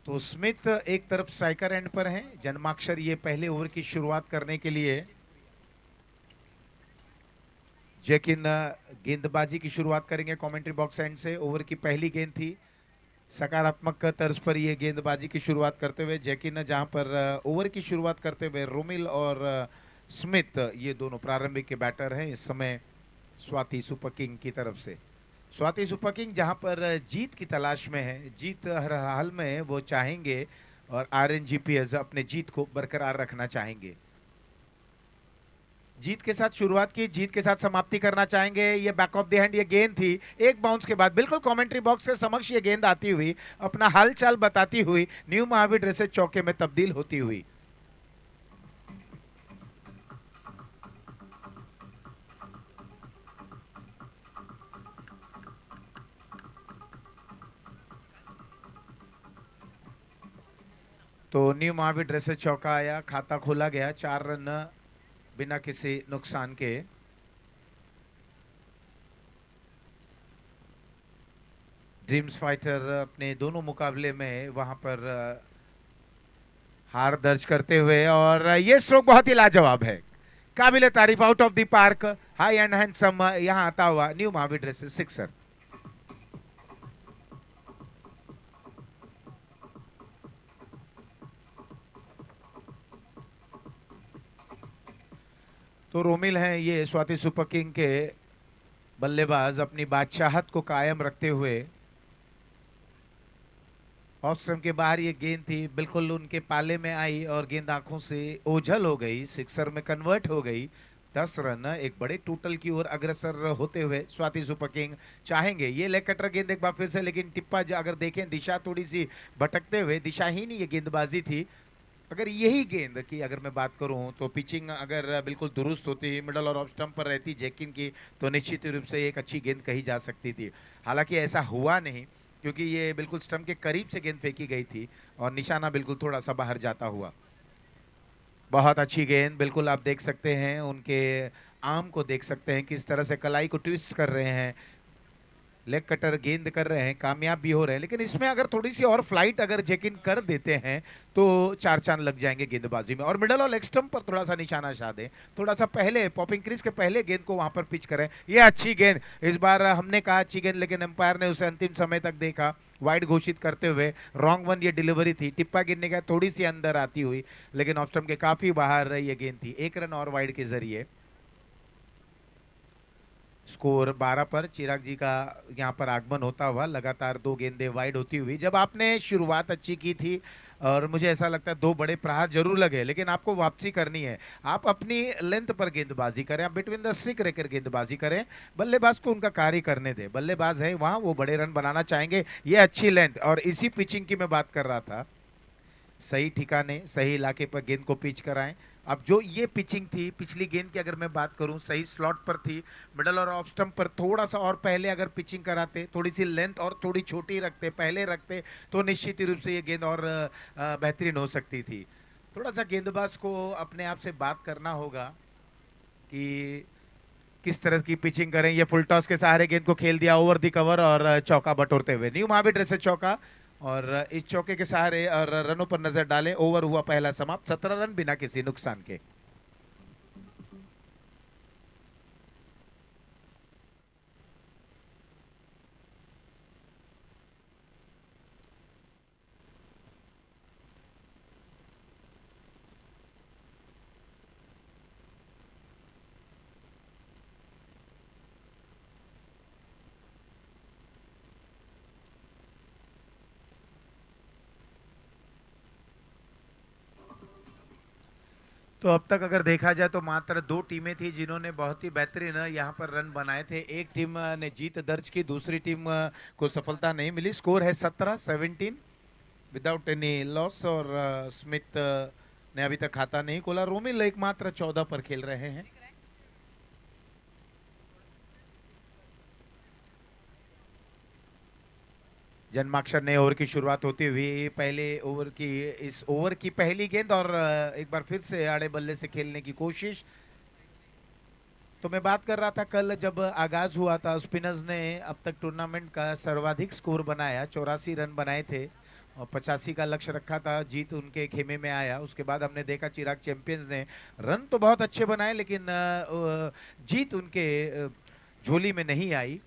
तो स्मिथ एक तरफ स्ट्राइकर एंड पर हैं, जन्माक्षर ये पहले ओवर की शुरुआत करने के लिए जैकिन गेंदबाजी की शुरुआत करेंगे कमेंट्री बॉक्स एंड से। ओवर की पहली गेंद थी, सकारात्मक तर्ज पर ये गेंदबाजी की शुरुआत करते हुए जैकिन, जहां पर ओवर की शुरुआत करते हुए रोमिल और स्मिथ ये दोनों प्रारंभिक के बैटर हैं इस समय स्वाति सुपर किंग की तरफ से। स्वाति सुपर किंग जहां पर जीत की तलाश में है, जीत हर हाल में वो चाहेंगे और आरएनजीपीएस अपने जीत को बरकरार रखना चाहेंगे। जीत के साथ शुरुआत की, जीत के साथ समाप्ति करना चाहेंगे। ये बैक ऑफ द हैंड ये गेंद थी, एक बाउंस के बाद बिल्कुल कमेंट्री बॉक्स के समक्ष ये गेंद आती हुई, अपना हालचाल बताती हुई न्यू महावीर ड्रेसेज चौके में तब्दील होती हुई। तो न्यू महावीर ड्रेसेज चौका आया, खाता खोला गया, 4 रन बिना किसी नुकसान के। ड्रीम्स फाइटर अपने दोनों मुकाबले में वहां पर हार दर्ज करते हुए, और ये स्ट्रोक बहुत ही लाजवाब है, काबिल तारीफ, out of the park, high and handsome यहां आता हुआ न्यू महावीर ड्रेसेज सिक्सर। तो रोमिल हैं ये स्वाति सुपर किंग के बल्लेबाज, अपनी बादशाहत को कायम रखते हुए। ऑफ स्टंप के बाहर ये गेंद थी, बिल्कुल उनके पाले में आई और गेंद आंखों से ओझल हो गई, सिक्सर में कन्वर्ट हो गई। 10 रन एक बड़े टोटल की ओर अग्रसर होते हुए स्वाति सुपर किंग चाहेंगे। ये लेग कटर गेंद एक बार फिर से, लेकिन टिप्पा अगर देखें दिशा थोड़ी सी भटकते हुए, दिशाहीन ये गेंदबाजी थी। अगर यही गेंद की अगर मैं बात करूं तो पिचिंग अगर बिल्कुल दुरुस्त होती, मिडल और ऑफ स्टंप पर रहती जैकिन की, तो निश्चित रूप से एक अच्छी गेंद कही जा सकती थी। हालांकि ऐसा हुआ नहीं, क्योंकि ये बिल्कुल स्टंप के करीब से गेंद फेंकी गई थी और निशाना बिल्कुल थोड़ा सा बाहर जाता हुआ। बहुत अच्छी गेंद, बिल्कुल आप देख सकते हैं उनके आर्म को, देख सकते हैं किस तरह से कलाई को ट्विस्ट कर रहे हैं, लेग कटर गेंद कर रहे हैं, कामयाब भी हो रहे हैं। लेकिन इसमें अगर थोड़ी सी और फ्लाइट अगर चेक इन कर देते हैं तो 4 चांद लग जाएंगे गेंदबाजी में। और मिडल और लेग स्टंप पर थोड़ा सा निशाना साध दें, थोड़ा सा पहले पॉपिंग क्रीज के पहले गेंद को वहां पर पिच करें। ये अच्छी गेंद, इस बार हमने कहा अच्छी गेंद, लेकिन एम्पायर ने उसे अंतिम समय तक देखा, वाइड घोषित करते हुए रॉन्ग वन ये डिलीवरी थी, टिप्पा गिरने का थोड़ी सी अंदर आती हुई, लेकिन ऑफ स्टंप के काफी बाहर ये गेंद थी। 1 रन और वाइड के जरिए स्कोर 12 पर। चिराग जी का यहाँ पर आगमन होता हुआ, लगातार 2 गेंदें वाइड होती हुई। जब आपने शुरुआत अच्छी की थी और मुझे ऐसा लगता है 2 बड़े प्रहार जरूर लगे, लेकिन आपको वापसी करनी है। आप अपनी लेंथ पर गेंदबाजी करें, आप बिटवीन द स्टिक रहकर गेंदबाजी करें, बल्लेबाज को उनका कार्य करने दें। बल्लेबाज है वहां, वो बड़े रन बनाना चाहेंगे। ये अच्छी लेंथ, और इसी पिचिंग की मैं बात कर रहा था, सही ठिकाने सही इलाके पर गेंद को पिच कराएं। अब जो ये पिचिंग थी पिछली गेंद की अगर मैं बात करूं, सही स्लॉट पर थी, मिडल और ऑफ स्टंप पर थोड़ा सा और पहले अगर पिचिंग कराते, थोड़ी सी लेंथ और थोड़ी छोटी रखते, पहले रखते, तो निश्चित रूप से ये गेंद और बेहतरीन हो सकती थी। थोड़ा सा गेंदबाज को अपने आप से बात करना होगा कि किस तरह की पिचिंग करें। ये फुल टॉस के सहारे गेंद को खेल दिया ओवर दी कवर और चौका बटोरते हुए न्यू महावीर ड्रेसेज चौका। और इस चौके के सहारे और रनों पर नजर डालें, ओवर हुआ पहला समाप्त, 17 रन बिना किसी नुकसान के। तो अब तक अगर देखा जाए तो मात्र 2 टीमें थी जिन्होंने बहुत ही बेहतरीन यहाँ पर रन बनाए थे। एक टीम ने जीत दर्ज की, दूसरी टीम को सफलता नहीं मिली। स्कोर है 17-17 विदाउट एनी लॉस, और स्मिथ ने अभी तक खाता नहीं खोला। रोमिल एकमात्र 14 पर खेल रहे हैं। जन्माक्षर ने ओवर की शुरुआत होती हुई, पहले ओवर की, इस ओवर की पहली गेंद, और एक बार फिर से आड़े बल्ले से खेलने की कोशिश। तो मैं बात कर रहा था कल जब आगाज हुआ था, स्पिनर्स ने अब तक टूर्नामेंट का सर्वाधिक स्कोर बनाया, 84 रन बनाए थे, और 85 का लक्ष्य रखा था, जीत उनके खेमे में आया। उसके बाद हमने देखा चिराग चैंपियंस ने रन तो बहुत अच्छे बनाए, लेकिन जीत उनके झोली में नहीं आई।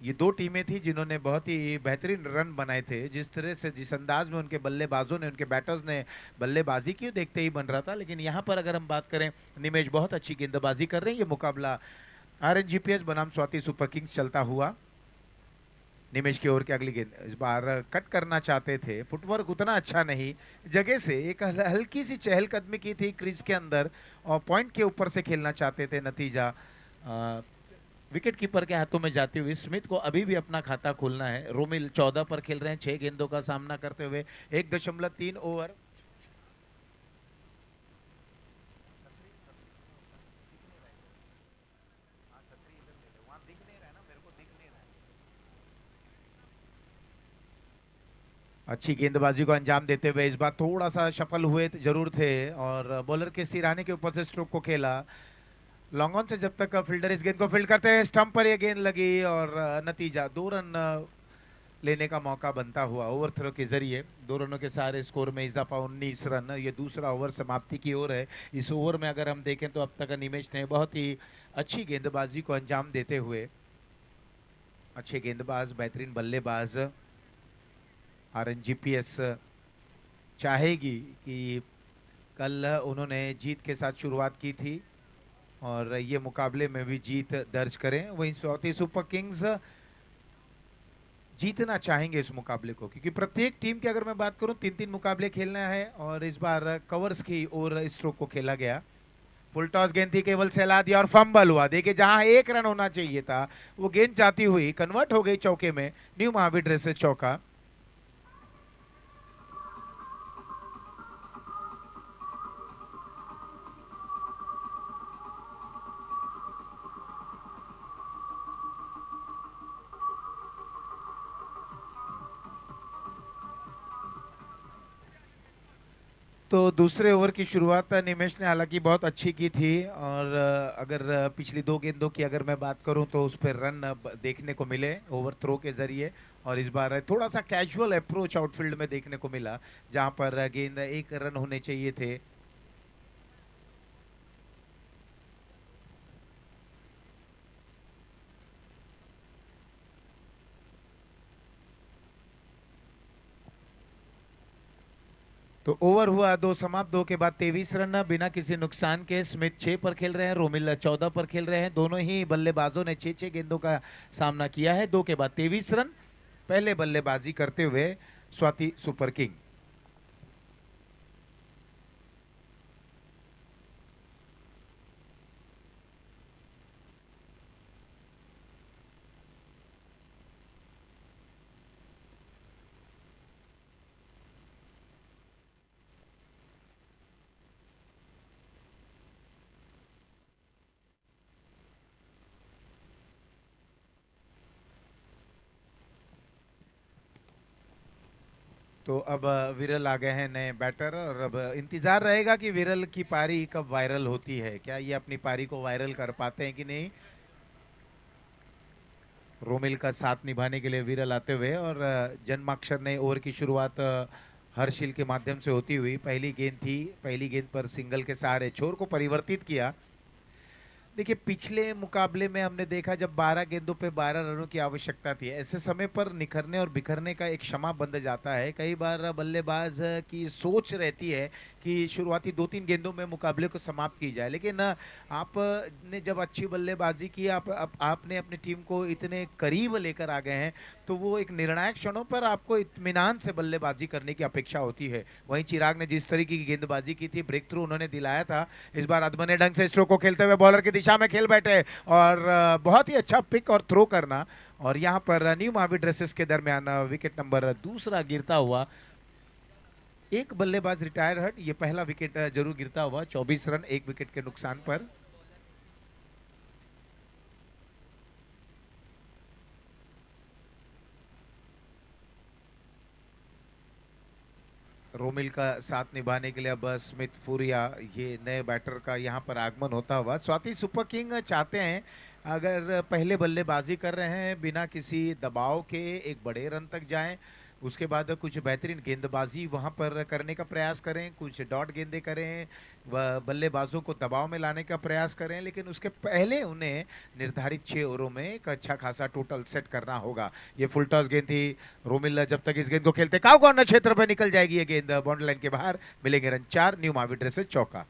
ये दो टीमें थी जिन्होंने बहुत ही बेहतरीन रन बनाए थे। जिस तरह से, जिस अंदाज में उनके बल्लेबाजों ने, उनके बैटर्स ने बल्लेबाजी की, देखते ही बन रहा था। लेकिन यहाँ पर अगर हम बात करें, निमेश बहुत अच्छी गेंदबाजी कर रहे हैं। ये मुकाबला आरएनजीपीएस बनाम स्वाति सुपर किंग्स चलता हुआ। निमेश की ओर की अगली गेंद, इस बार कट करना चाहते थे, फुटवर्क उतना अच्छा नहीं, जगह से एक हल्की सी चहलकदमी की थी क्रीज के अंदर और पॉइंट के ऊपर से खेलना चाहते थे। नतीजा विकेट कीपर के हाथों में जाती हुई। स्मिथ को अभी भी अपना खाता खोलना है। रोमिल 14 पर खेल रहे हैं, 6 गेंदों का सामना करते हुए 1.3 ओवर। अच्छी गेंदबाजी को अंजाम देते हुए इस बार थोड़ा सा सफल हुए जरूर थे और बॉलर के सिराने के ऊपर से स्ट्रोक को खेला। लॉन्ग ऑन से जब तक फील्डर इस गेंद को फील्ड करते हैं, स्टंप पर यह गेंद लगी और नतीजा 2 रन लेने का मौका बनता हुआ ओवर थ्रो के जरिए। 2 रनों के सारे स्कोर में इजाफा 19 रन। ये दूसरा ओवर समाप्ति की ओर है। इस ओवर में अगर हम देखें तो अब तक निमेश ने बहुत ही अच्छी गेंदबाजी को अंजाम देते हुए, अच्छे गेंदबाज, बेहतरीन बल्लेबाज, आरएनजीपीएस चाहेगी कि कल उन्होंने जीत के साथ शुरुआत की थी और ये मुकाबले में भी जीत दर्ज करें। वहीं स्वाति सुपर किंग्स जीतना चाहेंगे इस मुकाबले को, क्योंकि प्रत्येक टीम की अगर मैं बात करूं 3-3 मुकाबले खेलना है और इस बार कवर्स की ओर स्ट्रोक को खेला गया। फुल टॉस गेंद थी, केवल सहला दिया और फंबल हुआ। देखिए जहां 1 रन होना चाहिए था, वो गेंद जाती हुई कन्वर्ट हो गई चौके में। न्यू महावीर ड्रेसेस चौका। तो दूसरे ओवर की शुरुआत निमेश ने हालांकि बहुत अच्छी की थी और अगर पिछली 2 गेंदों की अगर मैं बात करूं तो उस पर रन देखने को मिले ओवर थ्रो के जरिए। और इस बार थोड़ा सा कैजुअल अप्रोच आउटफील्ड में देखने को मिला, जहां पर गेंद 1 रन होने चाहिए थे। तो ओवर हुआ 2 समाप्त। 2 के बाद 23 रन बिना किसी नुकसान के। स्मिथ 6 पर खेल रहे हैं, रोमिल 14 पर खेल रहे हैं। दोनों ही बल्लेबाजों ने 6-6 गेंदों का सामना किया है। 2 के बाद 23 रन। पहले बल्लेबाजी करते हुए स्वाति सुपर किंग। तो अब विरल आ गए हैं नए बैटर और अब इंतजार रहेगा कि विरल की पारी कब वायरल होती है। क्या ये अपनी पारी को वायरल कर पाते हैं कि नहीं। रोमिल का साथ निभाने के लिए विरल आते हुए और जन्माक्षर ने ओवर की शुरुआत हर्षिल के माध्यम से होती हुई। पहली गेंद थी, पहली गेंद पर सिंगल के सहारे छोर को परिवर्तित किया। देखिए पिछले मुकाबले में हमने देखा जब 12 गेंदों पे 12 रनों की आवश्यकता थी, ऐसे समय पर निखरने और बिखरने का एक क्षमा बंध जाता है। कई बार बल्लेबाज की सोच रहती है कि शुरुआती 2-3 गेंदों में मुकाबले को समाप्त की जाए, लेकिन आपने जब अच्छी बल्लेबाजी की, आपने अपनी टीम को इतने करीब लेकर आ गए हैं, तो वो एक निर्णायक क्षणों पर आपको इत्मीनान से बल्लेबाजी करने की अपेक्षा होती है। वहीं चिराग ने जिस तरीके की गेंदबाजी की थी, ब्रेक थ्रू उन्होंने दिलाया था। इस बार अदमने ढंग से स्ट्रोक को खेलते हुए बॉलर की दिशा में खेल बैठे और बहुत ही अच्छा पिक और थ्रो करना। और यहां पर न्यू महावीर ड्रेसेस के दरमियान विकेट नंबर दूसरा गिरता हुआ। एक बल्लेबाज रिटायर हट, ये पहला विकेट जरूर गिरता हुआ। 24 रन 1 विकेट के नुकसान पर। रोमिल का साथ निभाने के लिए अब स्मिथ फूरिया, ये नए बैटर का यहाँ पर आगमन होता हुआ। स्वाति सुपर किंग चाहते हैं अगर पहले बल्लेबाजी कर रहे हैं बिना किसी दबाव के एक बड़े रन तक जाएं, उसके बाद कुछ बेहतरीन गेंदबाजी वहां पर करने का प्रयास करें, कुछ डॉट गेंदें करें, बल्लेबाजों को दबाव में लाने का प्रयास करें, लेकिन उसके पहले उन्हें निर्धारित 6 ओवरों में एक अच्छा खासा टोटल सेट करना होगा। ये फुल टॉस गेंद थी। रोमिल जब तक इस गेंद को खेलते काउ कॉर्नर क्षेत्र पर निकल जाएगी ये गेंद, बाउंड्री लाइन के बाहर। मिलेंगे रन 4, न्यू माविड्रे से चौका।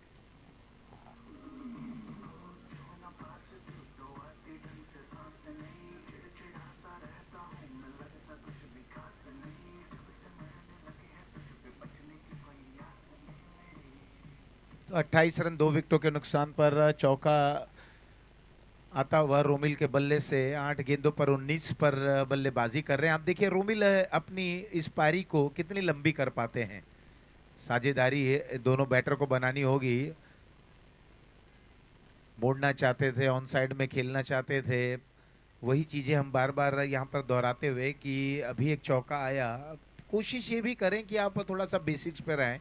तो 28 रन 2 विकेटों के नुकसान पर चौका आता हुआ रोमिल के बल्ले से। 8 गेंदों पर 19 पर बल्लेबाजी कर रहे हैं। आप देखिए रोमिल अपनी इस पारी को कितनी लंबी कर पाते हैं। साझेदारी दोनों बैटर को बनानी होगी। मोड़ना चाहते थे, ऑन साइड में खेलना चाहते थे, वही चीजें हम बार बार यहाँ पर दोहराते हुए कि अभी एक चौका आया। कोशिश ये भी करें कि आप थोड़ा सा बेसिक्स पे रहें।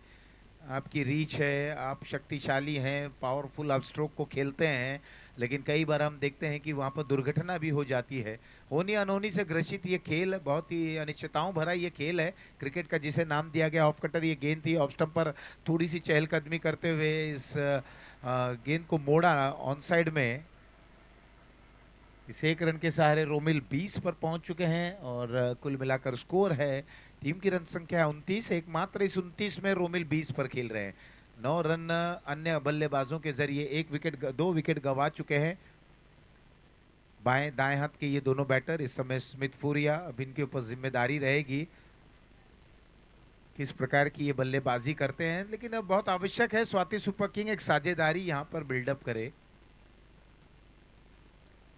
आपकी रीच है, आप शक्तिशाली हैं, पावरफुल आप स्ट्रोक को खेलते हैं, लेकिन कई बार हम देखते हैं कि वहाँ पर दुर्घटना भी हो जाती है। होनी अनहोनी से ग्रसित ये खेल, बहुत ही अनिश्चितताओं भरा ये खेल है क्रिकेट का, जिसे नाम दिया गया ऑफ कटर। ये गेंद थी ऑफ स्टंप पर, थोड़ी सी चहलकदमी करते हुए इस गेंद को मोड़ा ऑन साइड में। इस 1 रन के सहारे रोमिल 20 पर पहुंच चुके हैं और कुल मिलाकर स्कोर है, टीम की रन संख्या 29। एकमात्र इस 29 में रोमिल 20 पर खेल रहे हैं। 9 रन अन्य बल्लेबाजों के जरिए 2 विकेट गंवा चुके हैं। बाएं दाएं हाथ के ये दोनों बैटर इस समय स्मिथ फूरिया, अब इनके ऊपर जिम्मेदारी रहेगी किस प्रकार की ये बल्लेबाजी करते हैं। लेकिन अब बहुत आवश्यक है स्वाति सुपर किंग एक साझेदारी यहाँ पर बिल्डअप करे।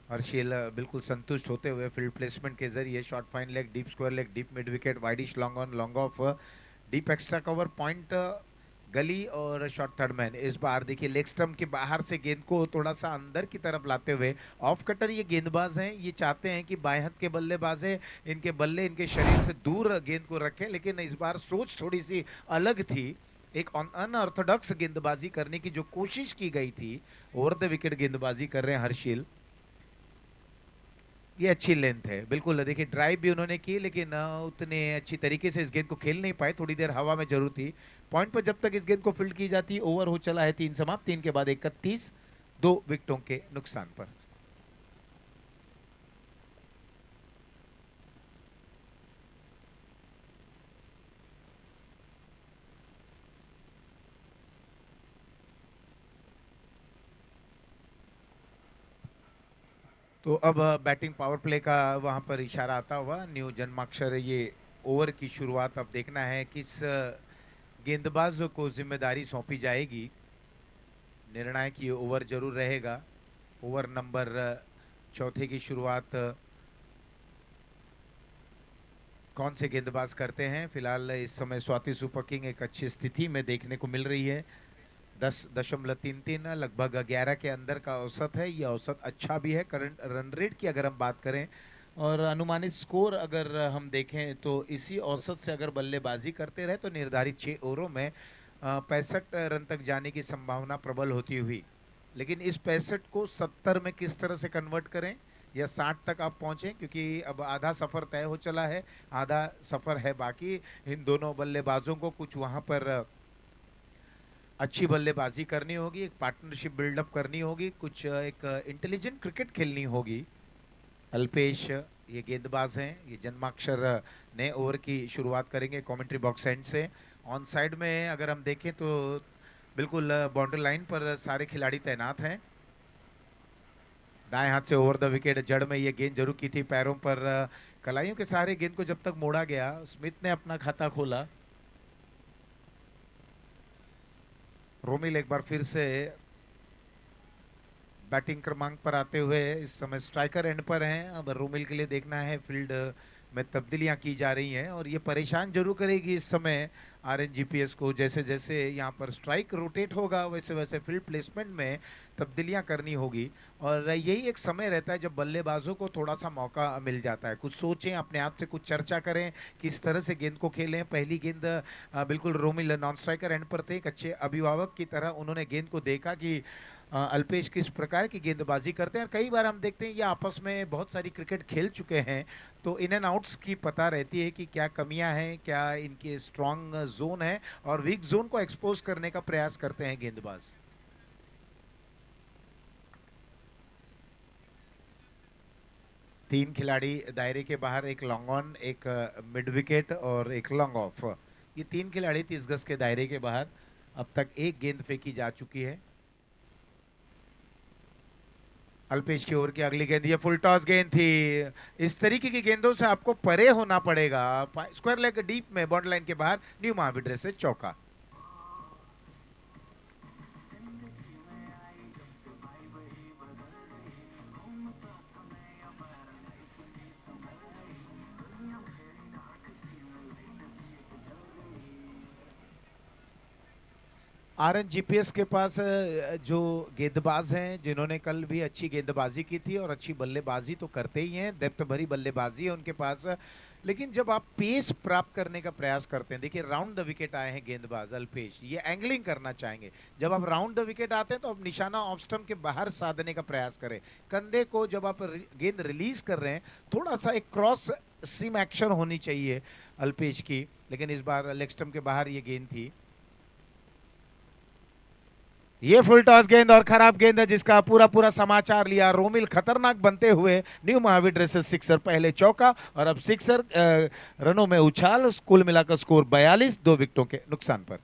हर्षिल बिल्कुल संतुष्ट होते हुए फील्ड प्लेसमेंट के जरिए short fine leg, deep square leg, deep mid wicket, widish long on, long off, deep extra cover, point गली और शॉर्ट थर्ड मैन। इस बार देखिए लेग स्टंप के बाहर से गेंद को थोड़ा सा अंदर की तरफ लाते हुए ऑफ कटर ये गेंदबाज हैं, ये चाहते हैं कि बाएं हाथ के बल्लेबाज हैं, इनके बल्ले इनके शरीर से दूर गेंद को रखें, लेकिन इस बार सोच थोड़ी सी अलग थी। एक अनऑर्थोडॉक्स गेंदबाजी करने की जो कोशिश की गई थी, ओवर द विकेट गेंदबाजी कर रहे हैं हर्षिल। ये अच्छी लेंथ है बिल्कुल। देखिए ड्राइव भी उन्होंने की, लेकिन उतने अच्छी तरीके से इस गेंद को खेल नहीं पाए, थोड़ी देर हवा में जरूर थी। पॉइंट पर जब तक इस गेंद को फील्ड की जाती, ओवर हो चला है 3 समाप्त, 3 के बाद 31, 2 विकेटों के नुकसान पर। तो अब बैटिंग पावर प्ले का वहां पर इशारा आता हुआ न्यू जन्माक्षर। ये ओवर की शुरुआत अब देखना है किस गेंदबाज को जिम्मेदारी सौंपी जाएगी। निर्णायक ये ओवर जरूर रहेगा। ओवर नंबर 4 की शुरुआत कौन से गेंदबाज करते हैं। फिलहाल इस समय स्वाति सुपर किंग एक अच्छी स्थिति में देखने को मिल रही है। 10.33 लगभग 11 के अंदर का औसत है। ये औसत अच्छा भी है। करंट रन रेट की अगर हम बात करें और अनुमानित स्कोर अगर हम देखें तो इसी औसत से अगर बल्लेबाजी करते रहे तो निर्धारित 6 ओवरों में 65 रन तक जाने की संभावना प्रबल होती हुई। लेकिन इस 65 को 70 में किस तरह से कन्वर्ट करें या 60 तक आप पहुंचें, क्योंकि अब आधा सफर तय हो चला है, आधा सफर है बाकी। इन दोनों बल्लेबाजों को कुछ वहां पर अच्छी बल्लेबाजी करनी होगी, एक पार्टनरशिप बिल्डअप करनी होगी, कुछ एक इंटेलिजेंट क्रिकेट खेलनी होगी। अल्पेश ये गेंदबाज हैं, ये जन्माक्षर नए ओवर की शुरुआत करेंगे कमेंट्री बॉक्स एंड से। ऑन साइड में अगर हम देखें तो बिल्कुल बाउंड्री लाइन पर सारे खिलाड़ी तैनात हैं। दाएं हाथ से ओवर द विकेट जड़ में ये गेंद जरूर की थी, पैरों पर कलाइयों के सहारे गेंद को जब तक मोड़ा गया, स्मिथ ने अपना खाता खोला। रोमिल एक बार फिर से बैटिंग क्रमांक पर आते हुए इस समय स्ट्राइकर एंड पर हैं। अब रोमिल के लिए देखना है फील्ड में तब्दीलियां की जा रही हैं और ये परेशान जरूर करेगी इस समय आरएनजीपीएस को। जैसे जैसे यहाँ पर स्ट्राइक रोटेट होगा वैसे वैसे फील्ड प्लेसमेंट में तब्दीलियां करनी होगी। और यही एक समय रहता है जब बल्लेबाजों को थोड़ा सा मौका मिल जाता है, कुछ सोचें, अपने आप से कुछ चर्चा करें, किस तरह से गेंद को खेलें। पहली गेंद बिल्कुल रोमिल नॉन स्ट्राइकर एंड पर थे, एक अच्छे अभिभावक की तरह उन्होंने गेंद को देखा कि अल्पेश किस प्रकार की गेंदबाजी करते हैं, और कई बार हम देखते हैं ये आपस में बहुत सारी क्रिकेट खेल चुके हैं, तो इन एंड आउट्स की पता रहती है कि क्या कमियां हैं, क्या इनके स्ट्रांग जोन है, और वीक जोन को एक्सपोज करने का प्रयास करते हैं गेंदबाज। तीन खिलाड़ी दायरे के बाहर, एक लॉन्ग ऑन, एक मिड विकेट और एक लॉन्ग ऑफ। ये तीन खिलाड़ी 30 गज के दायरे के बाहर। अब तक एक गेंद फेंकी जा चुकी है। अल्पेश की ओवर की अगली गेंद, ये फुल टॉस गेंद थी। इस तरीके की गेंदों से आपको परे होना पड़ेगा। स्क्वायर लेग डीप में बॉर्डर लाइन के बाहर, न्यू महाविद्यालय से चौका। आरएनजीपीएस के पास जो गेंदबाज हैं, जिन्होंने कल भी अच्छी गेंदबाजी की थी और अच्छी बल्लेबाजी तो करते ही हैं, डेप्थ भरी बल्लेबाजी है उनके पास। लेकिन जब आप पेस प्राप्त करने का प्रयास करते हैं, देखिए राउंड द विकेट आए हैं गेंदबाज अल्पेश, ये एंगलिंग करना चाहेंगे। जब आप राउंड द विकेट आते हैं तो आप निशाना ऑफ स्टंप के बाहर साधने का प्रयास करें। कंधे को जब आप गेंद रिलीज कर रहे हैं, थोड़ा सा एक क्रॉस सीम एक्शन होनी चाहिए अल्पेश की, लेकिन इस बार लेग स्टंप के बाहर ये गेंद थी। ये फुल टॉस गेंद और खराब गेंद है, जिसका पूरा पूरा समाचार लिया। रोमिल खतरनाक बनते हुए न्यू महावीर से सिक्सर, पहले चौका और अब सिक्सर। रनों में उछाल, कुल मिलाकर स्कोर 42, 2 विकेटों के नुकसान पर।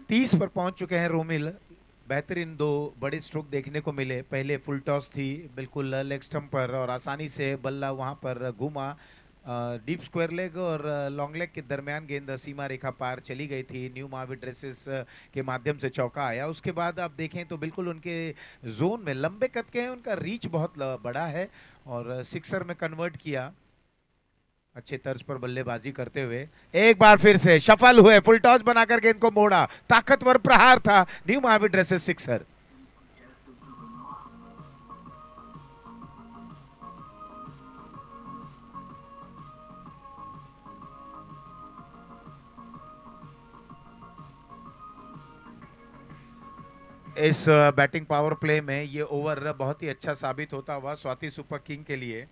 तीस पर पहुंच चुके हैं रोमिल। बेहतरीन दो बड़े स्ट्रोक देखने को मिले। पहले फुल टॉस थी बिल्कुल लेग स्टंप पर, और आसानी से बल्ला वहां पर घूमा। डीप स्क्वायर लेग और लॉन्ग लेग के दरमियान गेंद सीमा रेखा पार चली गई थी। न्यू महावीर ड्रेसेस के माध्यम से चौका आया। उसके बाद आप देखें तो बिल्कुल उनके जोन में लंबे कद के हैं, उनका रीच बहुत बड़ा है, और सिक्सर में कन्वर्ट किया अच्छे तर्ज पर बल्लेबाजी करते हुए। एक बार फिर से सफल हुए, फुल टॉस बनाकर गेंद को मोड़ा, ताकतवर प्रहार था। New Mahavir dresses sixer. इस बैटिंग पावर प्ले में ये ओवर बहुत ही अच्छा साबित होता हुआ स्वाति सुपर किंग के लिए।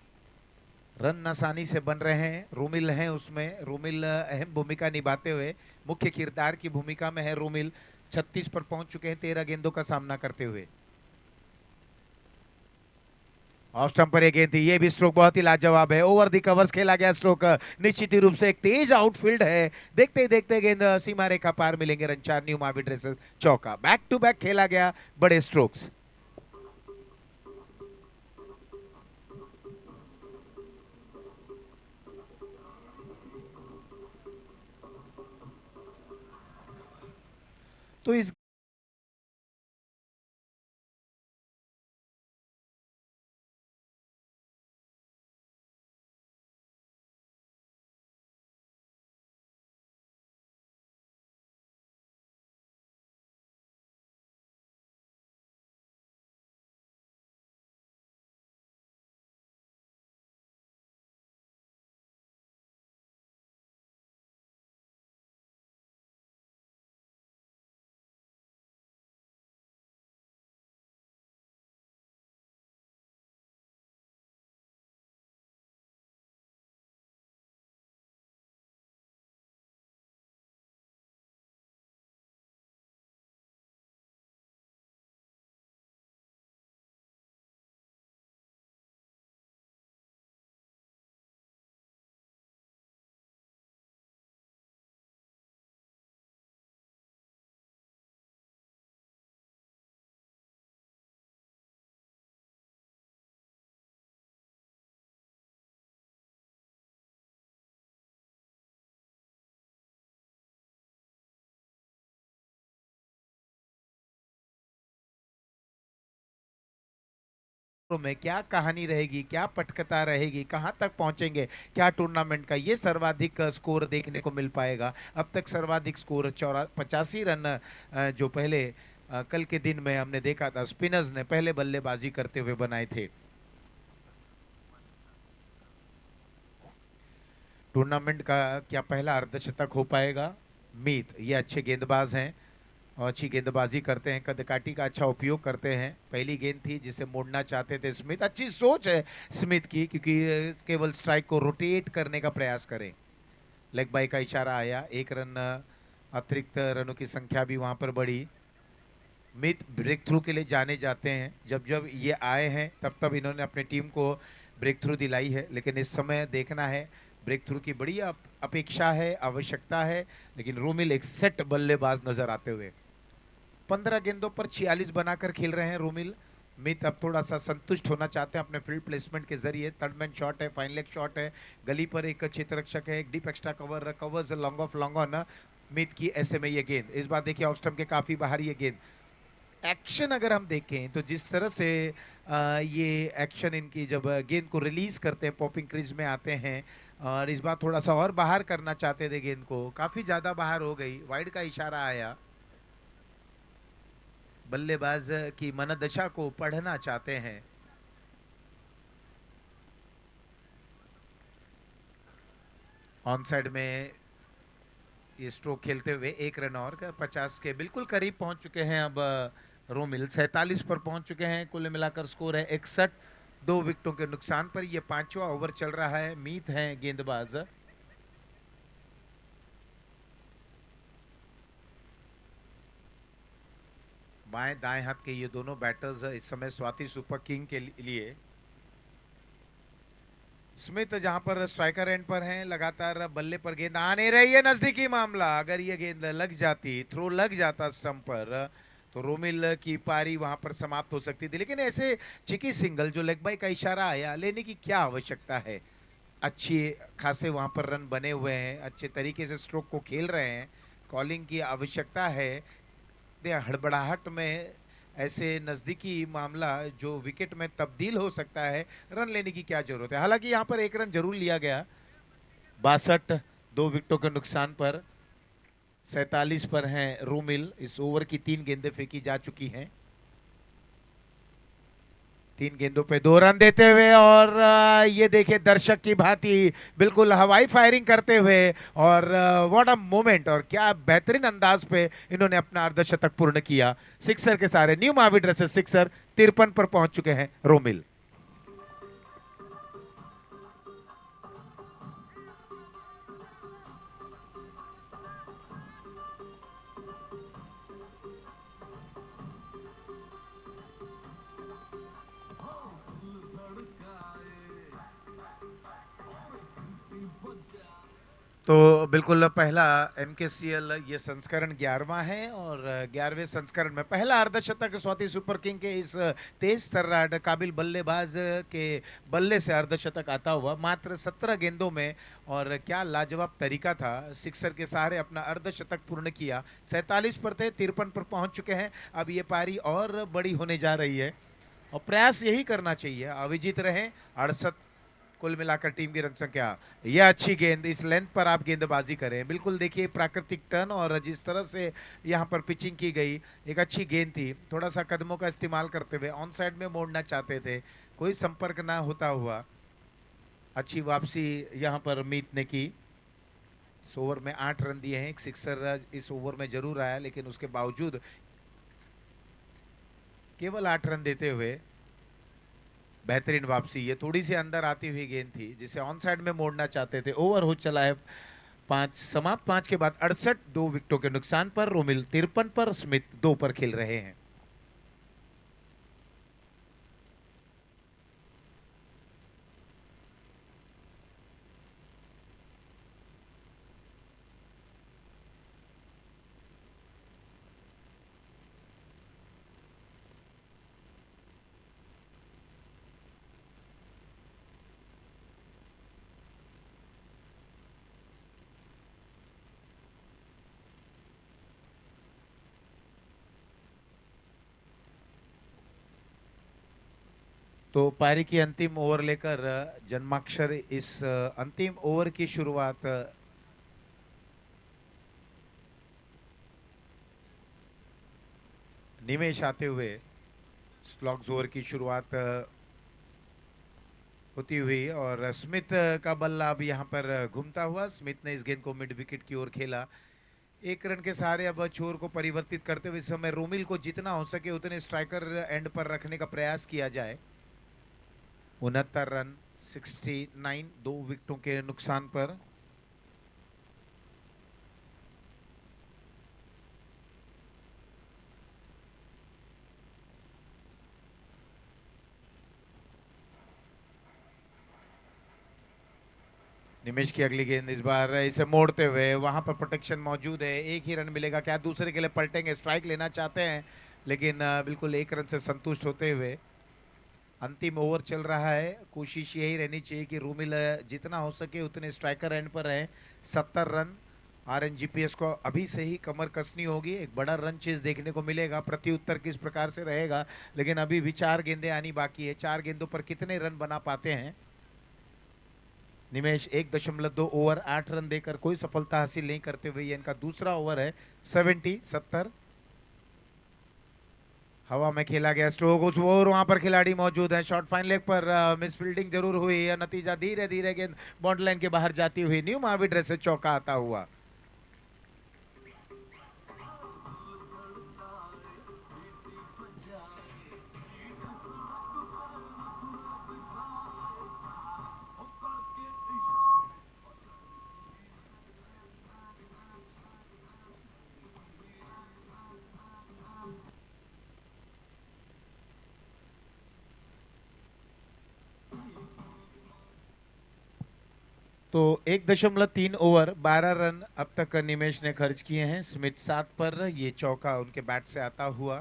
रन आसानी से बन रहे हैं, रोमिल हैं उसमें। रोमिल अहम भूमिका निभाते हुए, मुख्य किरदार की भूमिका में है रोमिल। 36 पर पहुंच चुके हैं 13 गेंदों का सामना करते हुए। ऑफ स्टंप पर एक गेंद थी, ये भी स्ट्रोक बहुत ही लाजवाब है। ओवर दी कवर्स खेला गया स्ट्रोक, निश्चित ही रूप से एक तेज आउटफील्ड है। देखते ही देखते गेंद सीमा रेखा पार मिलेंगे रन 4, न्यू महावीर ड्रेसेस चौका। बैक टू बैक खेला गया बड़े स्ट्रोक्स। तो इस में क्या कहानी रहेगी, क्या पटकथा रहेगी, कहां तक पहुंचेंगे, क्या टूर्नामेंट का ये सर्वाधिक स्कोर देखने को मिल पाएगा। अब तक सर्वाधिक स्कोर 85 रन जो पहले कल के दिन में हमने देखा था स्पिनर्स ने पहले बल्लेबाजी करते हुए बनाए थे। टूर्नामेंट का क्या पहला अर्धशतक हो पाएगा? मीत ये अच्छे गेंदबाज हैं और अच्छी गेंदबाजी करते हैं, कदकाठी का अच्छा उपयोग करते हैं। पहली गेंद थी जिसे मोड़ना चाहते थे स्मिथ। अच्छी सोच है स्मिथ की, क्योंकि केवल स्ट्राइक को रोटेट करने का प्रयास करें। लेग बाई का इशारा आया, एक रन अतिरिक्त रनों की संख्या भी वहां पर बढ़ी। मित ब्रेक थ्रू के लिए जाने जाते हैं, जब जब ये आए हैं तब तब इन्होंने अपनी टीम को ब्रेक थ्रू दिलाई है, लेकिन इस समय देखना है ब्रेक थ्रू की बड़ी अपेक्षा है, आवश्यकता है। लेकिन रोमिल एक सेट बल्लेबाज नजर आते हुए 15 गेंदों पर 46 बनाकर खेल रहे हैं रोमिल। मित अब थोड़ा सा संतुष्ट होना चाहते हैं अपने फील्ड प्लेसमेंट के जरिए। थर्ड मैन शॉट है, फाइन लेग शॉट है, गली पर एक क्षेत्र रक्षक है, एक deep extra cover, covers long off long on. मित की ऐसे में ये गेंद इस बार देखिए ऑफ स्टंप के काफी बाहर ये गेंद। एक्शन अगर हम देखें तो जिस तरह से ये एक्शन इनकी जब गेंद को रिलीज करते हैं, पॉपिंग क्रीज में आते हैं, और इस बार थोड़ा सा और बाहर करना चाहते थे गेंद को, काफी ज्यादा बाहर हो गई, वाइड का इशारा आया। बल्लेबाज की मनोदशा को पढ़ना चाहते हैं। ऑन साइड में ये स्ट्रोक खेलते हुए एक रन और 50 के बिल्कुल करीब पहुंच चुके हैं। अब रोमिल 47 पर पहुंच चुके हैं। कुल मिलाकर स्कोर है 61, 2 विकेटों के नुकसान पर। ये 5वां ओवर चल रहा है। मीत हैं गेंदबाज। बाएं दाएं हाथ के ये दोनों बैटर्स इस समय स्वाति सुपर किंग के लिए। स्मिथ जहां पर स्ट्राइकर एंड पर हैं, लगातार बल्ले पर गेंद आ नहीं रही है, नजदीकी मामला। अगर ये गेंद लग जाती, थ्रो लग जाता स्टंप पर, तो रोमिल की पारी वहां पर समाप्त हो सकती थी। लेकिन ऐसे चिकी सिंगल जो लेग बाई का इशारा आया, लेने की क्या आवश्यकता है? अच्छी खासे वहां पर रन बने हुए हैं, अच्छे तरीके से स्ट्रोक को खेल रहे हैं। कॉलिंग की आवश्यकता है। हड़बड़ाहट में ऐसे नजदीकी मामला जो विकेट में तब्दील हो सकता है, रन लेने की क्या जरूरत है? हालांकि यहां पर एक रन जरूर लिया गया। 62, 2 विकेटों के नुकसान पर। 47 पर हैं रोमिल। इस ओवर की 3 गेंदें फेंकी जा चुकी हैं। 3 गेंदों पे 2 रन देते हुए, और ये देखिए दर्शक की भांति बिल्कुल हवाई फायरिंग करते हुए, और व्हाट अ मोमेंट, और क्या बेहतरीन अंदाज पे इन्होंने अपना अर्धशतक पूर्ण किया। सिक्सर के सारे न्यू मावी ड्रेसेस सिक्सर 53 पर पहुंच चुके हैं रोमिल। तो बिल्कुल पहला एमकेसीएल ये संस्करण 11वां है, और 11वें संस्करण में पहला अर्धशतक स्वाति सुपर किंग के इस तेज तर्राट काबिल बल्लेबाज के बल्ले से अर्धशतक आता हुआ मात्र 17 गेंदों में। और क्या लाजवाब तरीका था, सिक्सर के सहारे अपना अर्धशतक पूर्ण किया। 47 पर थे, 53 पर पहुंच चुके हैं। अब ये पारी और बड़ी होने जा रही है, और प्रयास यही करना चाहिए, अविजित रहें। 68 कुल मिलाकर टीम की रन संख्या। यह अच्छी गेंद, इस लेंथ पर आप गेंदबाजी करें, बिल्कुल देखिए प्राकृतिक टर्न, और जिस तरह से यहां पर पिचिंग की गई, एक अच्छी गेंद थी। थोड़ा सा कदमों का इस्तेमाल करते हुए ऑन साइड में मोड़ना चाहते थे, कोई संपर्क ना होता हुआ अच्छी वापसी यहां पर मीत ने की। इस ओवर में 8 रन दिए हैं। एक सिक्सर इस ओवर में जरूर आया, लेकिन उसके बावजूद केवल 8 रन देते हुए बेहतरीन वापसी। ये थोड़ी सी अंदर आती हुई गेंद थी जिसे ऑन साइड में मोड़ना चाहते थे। ओवर हो चला है 5 समाप्त। 5 के बाद 68, 2 विकेटों के नुकसान पर। रोमिल 53 पर, स्मिथ 2 पर खेल रहे हैं। तो पारी की अंतिम ओवर लेकर जन्माक्षर इस अंतिम ओवर की शुरुआत निमेश आते हुए स्लॉग्स ओवर की शुरुआत होती हुई और स्मिथ का बल्ला अब यहाँ पर घूमता हुआ। स्मिथ ने इस गेंद को मिड विकेट की ओर खेला। एक रन के सहारे अब छोर को परिवर्तित करते हुए इस समय रोमिल को जितना हो सके उतने स्ट्राइकर एंड पर रखने का प्रयास किया जाए। 69 रन 69, 2 विकेटों के नुकसान पर। निमेश की अगली गेंद, इस बार इसे मोड़ते हुए, वहां पर प्रोटेक्शन मौजूद है, एक ही रन मिलेगा। क्या दूसरे के लिए पलटेंगे, स्ट्राइक लेना चाहते हैं लेकिन बिल्कुल एक रन से संतुष्ट होते हुए। अंतिम ओवर चल रहा है, कोशिश यही रहनी चाहिए कि रूमिल जितना हो सके उतने स्ट्राइकर एंड पर रहे। 70 रन। आरएनजीपीएस को अभी से ही कमर कसनी होगी, एक बड़ा रन चेज देखने को मिलेगा। प्रत्युत्तर किस प्रकार से रहेगा, लेकिन अभी भी 4 गेंदें आनी बाकी है। 4 गेंदों पर कितने रन बना पाते हैं निमेश। 1.2 ओवर 8 रन देकर कोई सफलता हासिल नहीं करते हुए ये इनका दूसरा ओवर है। 70 हवा में खेला गया स्ट्रोक, उस ओवर वहां पर खिलाड़ी मौजूद है। शॉर्ट फाइन लेग पर मिस फील्डिंग जरूर हुई है। नतीजा धीरे धीरे गेंद बाउंड्री लाइन के बाहर जाती हुई न्यू महावीर से चौका आता हुआ। तो 1.3 ओवर 12 रन अब तक निमेश ने खर्च किए हैं। स्मिथ 7 पर, ये चौका उनके बैट से आता हुआ।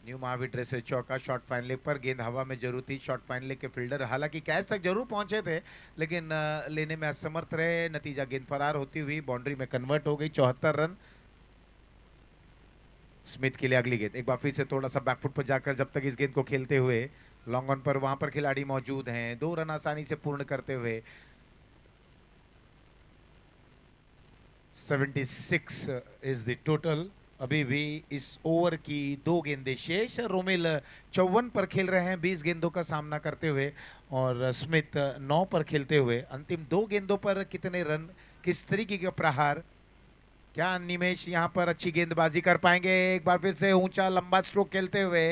न्यू महावीर से चौका शॉर्ट फाइन लेग पर। गेंद हवा में जरूर थी। शॉर्ट फाइन लेग के फील्डर हालांकि कैच तक जरूर पहुंचे थे लेकिन लेने में असमर्थ रहे। नतीजा गेंद फरार होती हुई बाउंड्री में कन्वर्ट हो गई। 74 रन। स्मिथ के लिए अगली गेंद, एक बार फिर से थोड़ा सा बैकफुट पर जाकर जब तक इस गेंद को खेलते हुए लॉन्ग ऑन पर वहां पर खिलाड़ी मौजूद हैं। 2 रन आसानी से पूर्ण करते हुए 76 इज द टोटल। अभी भी इस ओवर की 2 गेंदें शेष। रोमिल 54 पर खेल रहे हैं 20 गेंदों का सामना करते हुए और स्मिथ 9 पर खेलते हुए। अंतिम 2 गेंदों पर कितने रन, किस तरीके का प्रहार, क्या निमेश यहां पर अच्छी गेंदबाजी कर पाएंगे। एक बार फिर से ऊंचा लंबा स्ट्रोक खेलते हुए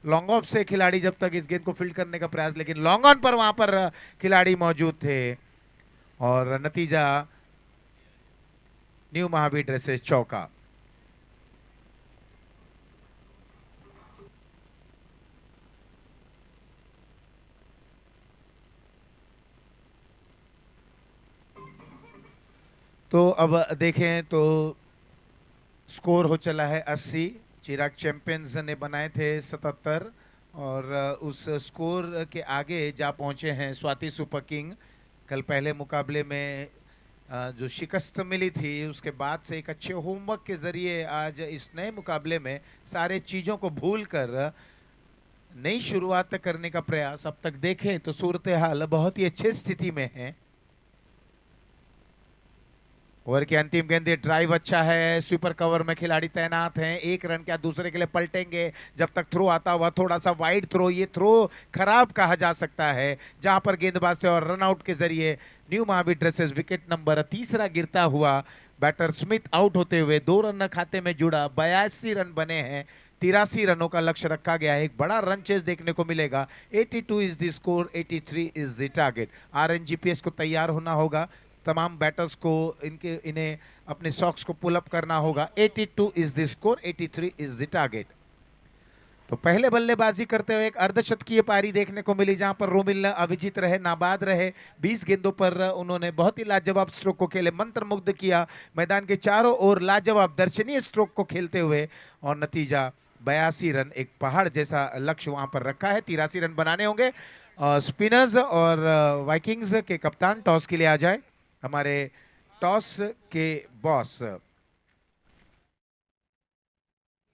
लॉन्ग ऑफ से खिलाड़ी जब तक इस गेंद को फील्ड करने का प्रयास, लेकिन लॉन्ग ऑन पर वहां पर खिलाड़ी मौजूद थे और नतीजा न्यू महावीर से चौका। तो अब देखें तो स्कोर हो चला है 80। चिराग चैंपियंस ने बनाए थे 77 और उस स्कोर के आगे जा पहुंचे हैं स्वाति सुपर किंग। कल पहले मुकाबले में जो शिकस्त मिली थी उसके बाद से एक अच्छे होमवर्क के जरिए आज इस नए मुकाबले में सारे चीज़ों को भूलकर नई शुरुआत करने का प्रयास। अब तक देखें तो सूरत हाल बहुत ही अच्छी स्थिति में है। ओवर की अंतिम गेंद, ड्राइव अच्छा है, स्वीपर कवर में खिलाड़ी तैनात हैं। 1 रन क्या दूसरे के लिए पलटेंगे जब तक थ्रो आता हुआ, थोड़ा सा वाइड थ्रो, ये थ्रो खराब कहा जा सकता है जहां पर गेंदबाज से और रनआउट के जरिए new Mahavir dresses wicket number 3 गिरता हुआ। बैटर स्मिथ आउट होते हुए 2 रन खाते में जुड़ा। 82 रन बने हैं, 83 रनों का लक्ष्य रखा गया है। एक बड़ा रन चेज देखने को मिलेगा। 82 is the score, 83 is the target. RNGPS को तैयार होना होगा, तमाम बैटर्स को इन्हें अपने सॉक्स को पुल अप करना होगा। 82 is the score, 83 is the target. तो पहले बल्लेबाजी करते हुए एक अर्धशतकीय पारी देखने को मिली जहां पर रोमिल अविजित रहे, नाबाद रहे। 20 गेंदों पर उन्होंने बहुत ही लाजवाब स्ट्रोक को खेले, मंत्रमुग्ध किया मैदान के चारों ओर लाजवाब दर्शनीय स्ट्रोक को खेलते हुए और नतीजा 82 रन, एक पहाड़ जैसा लक्ष्य वहां पर रखा है। 83 रन बनाने होंगे। स्पिनर्स और वाइकिंग्स के कप्तान टॉस के लिए आ जाए। हमारे टॉस के बॉस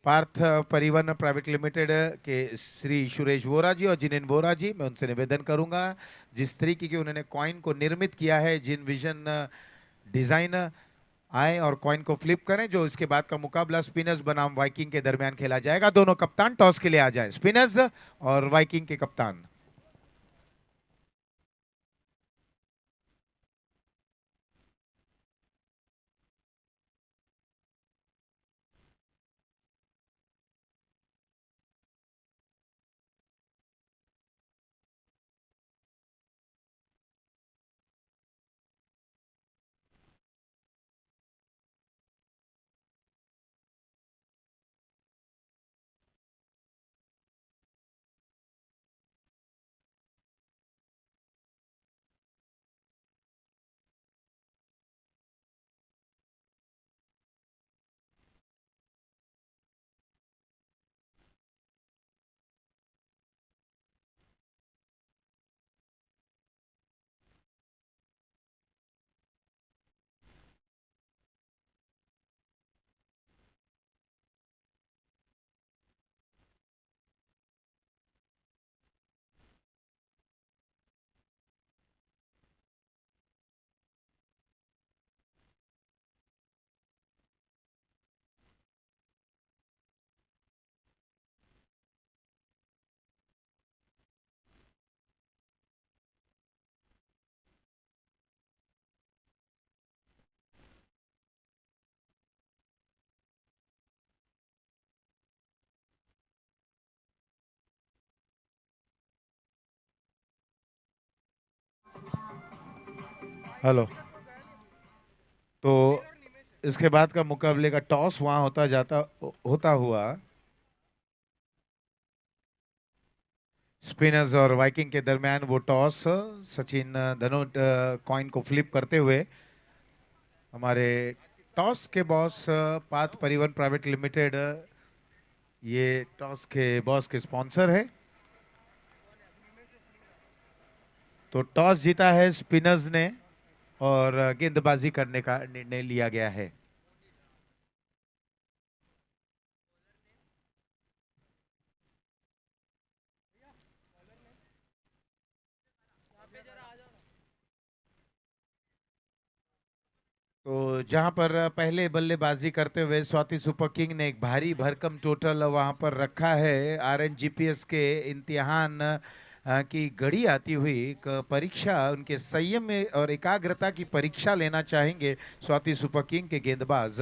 पार्थ परिवहन प्राइवेट लिमिटेड के श्री सुरेश वोरा जी और जिनेन वोरा जी, मैं उनसे निवेदन करूंगा जिस तरीके के उन्होंने कॉइन को निर्मित किया है, जिन विजन डिजाइन आए और कॉइन को फ्लिप करें। जो इसके बाद का मुकाबला स्पिनर्स बनाम वाइकिंग के दरमियान खेला जाएगा। दोनों कप्तान टॉस के लिए आ जाएं, स्पिनर्स और वाइकिंग के कप्तान। हेलो। तो इसके बाद का मुकाबले का टॉस वहां होता हुआ स्पिनर्स और वाइकिंग के दरमियान वो टॉस सचिन धनो कॉइन को फ्लिप करते हुए हमारे टॉस के बॉस पाथ परिवहन प्राइवेट लिमिटेड ये टॉस के बॉस के स्पॉन्सर है। तो टॉस जीता है स्पिनर्स ने और गेंदबाजी करने का निर्णय लिया गया है। तो जहां पर पहले बल्लेबाजी करते हुए स्वाति सुपर किंग ने एक भारी भरकम टोटल वहां पर रखा है। आरएनजीपीएस के इम्तिहान की घड़ी आती हुई एक परीक्षा, उनके संयम में और एकाग्रता की परीक्षा लेना चाहेंगे स्वाति सुपर किंग के गेंदबाज।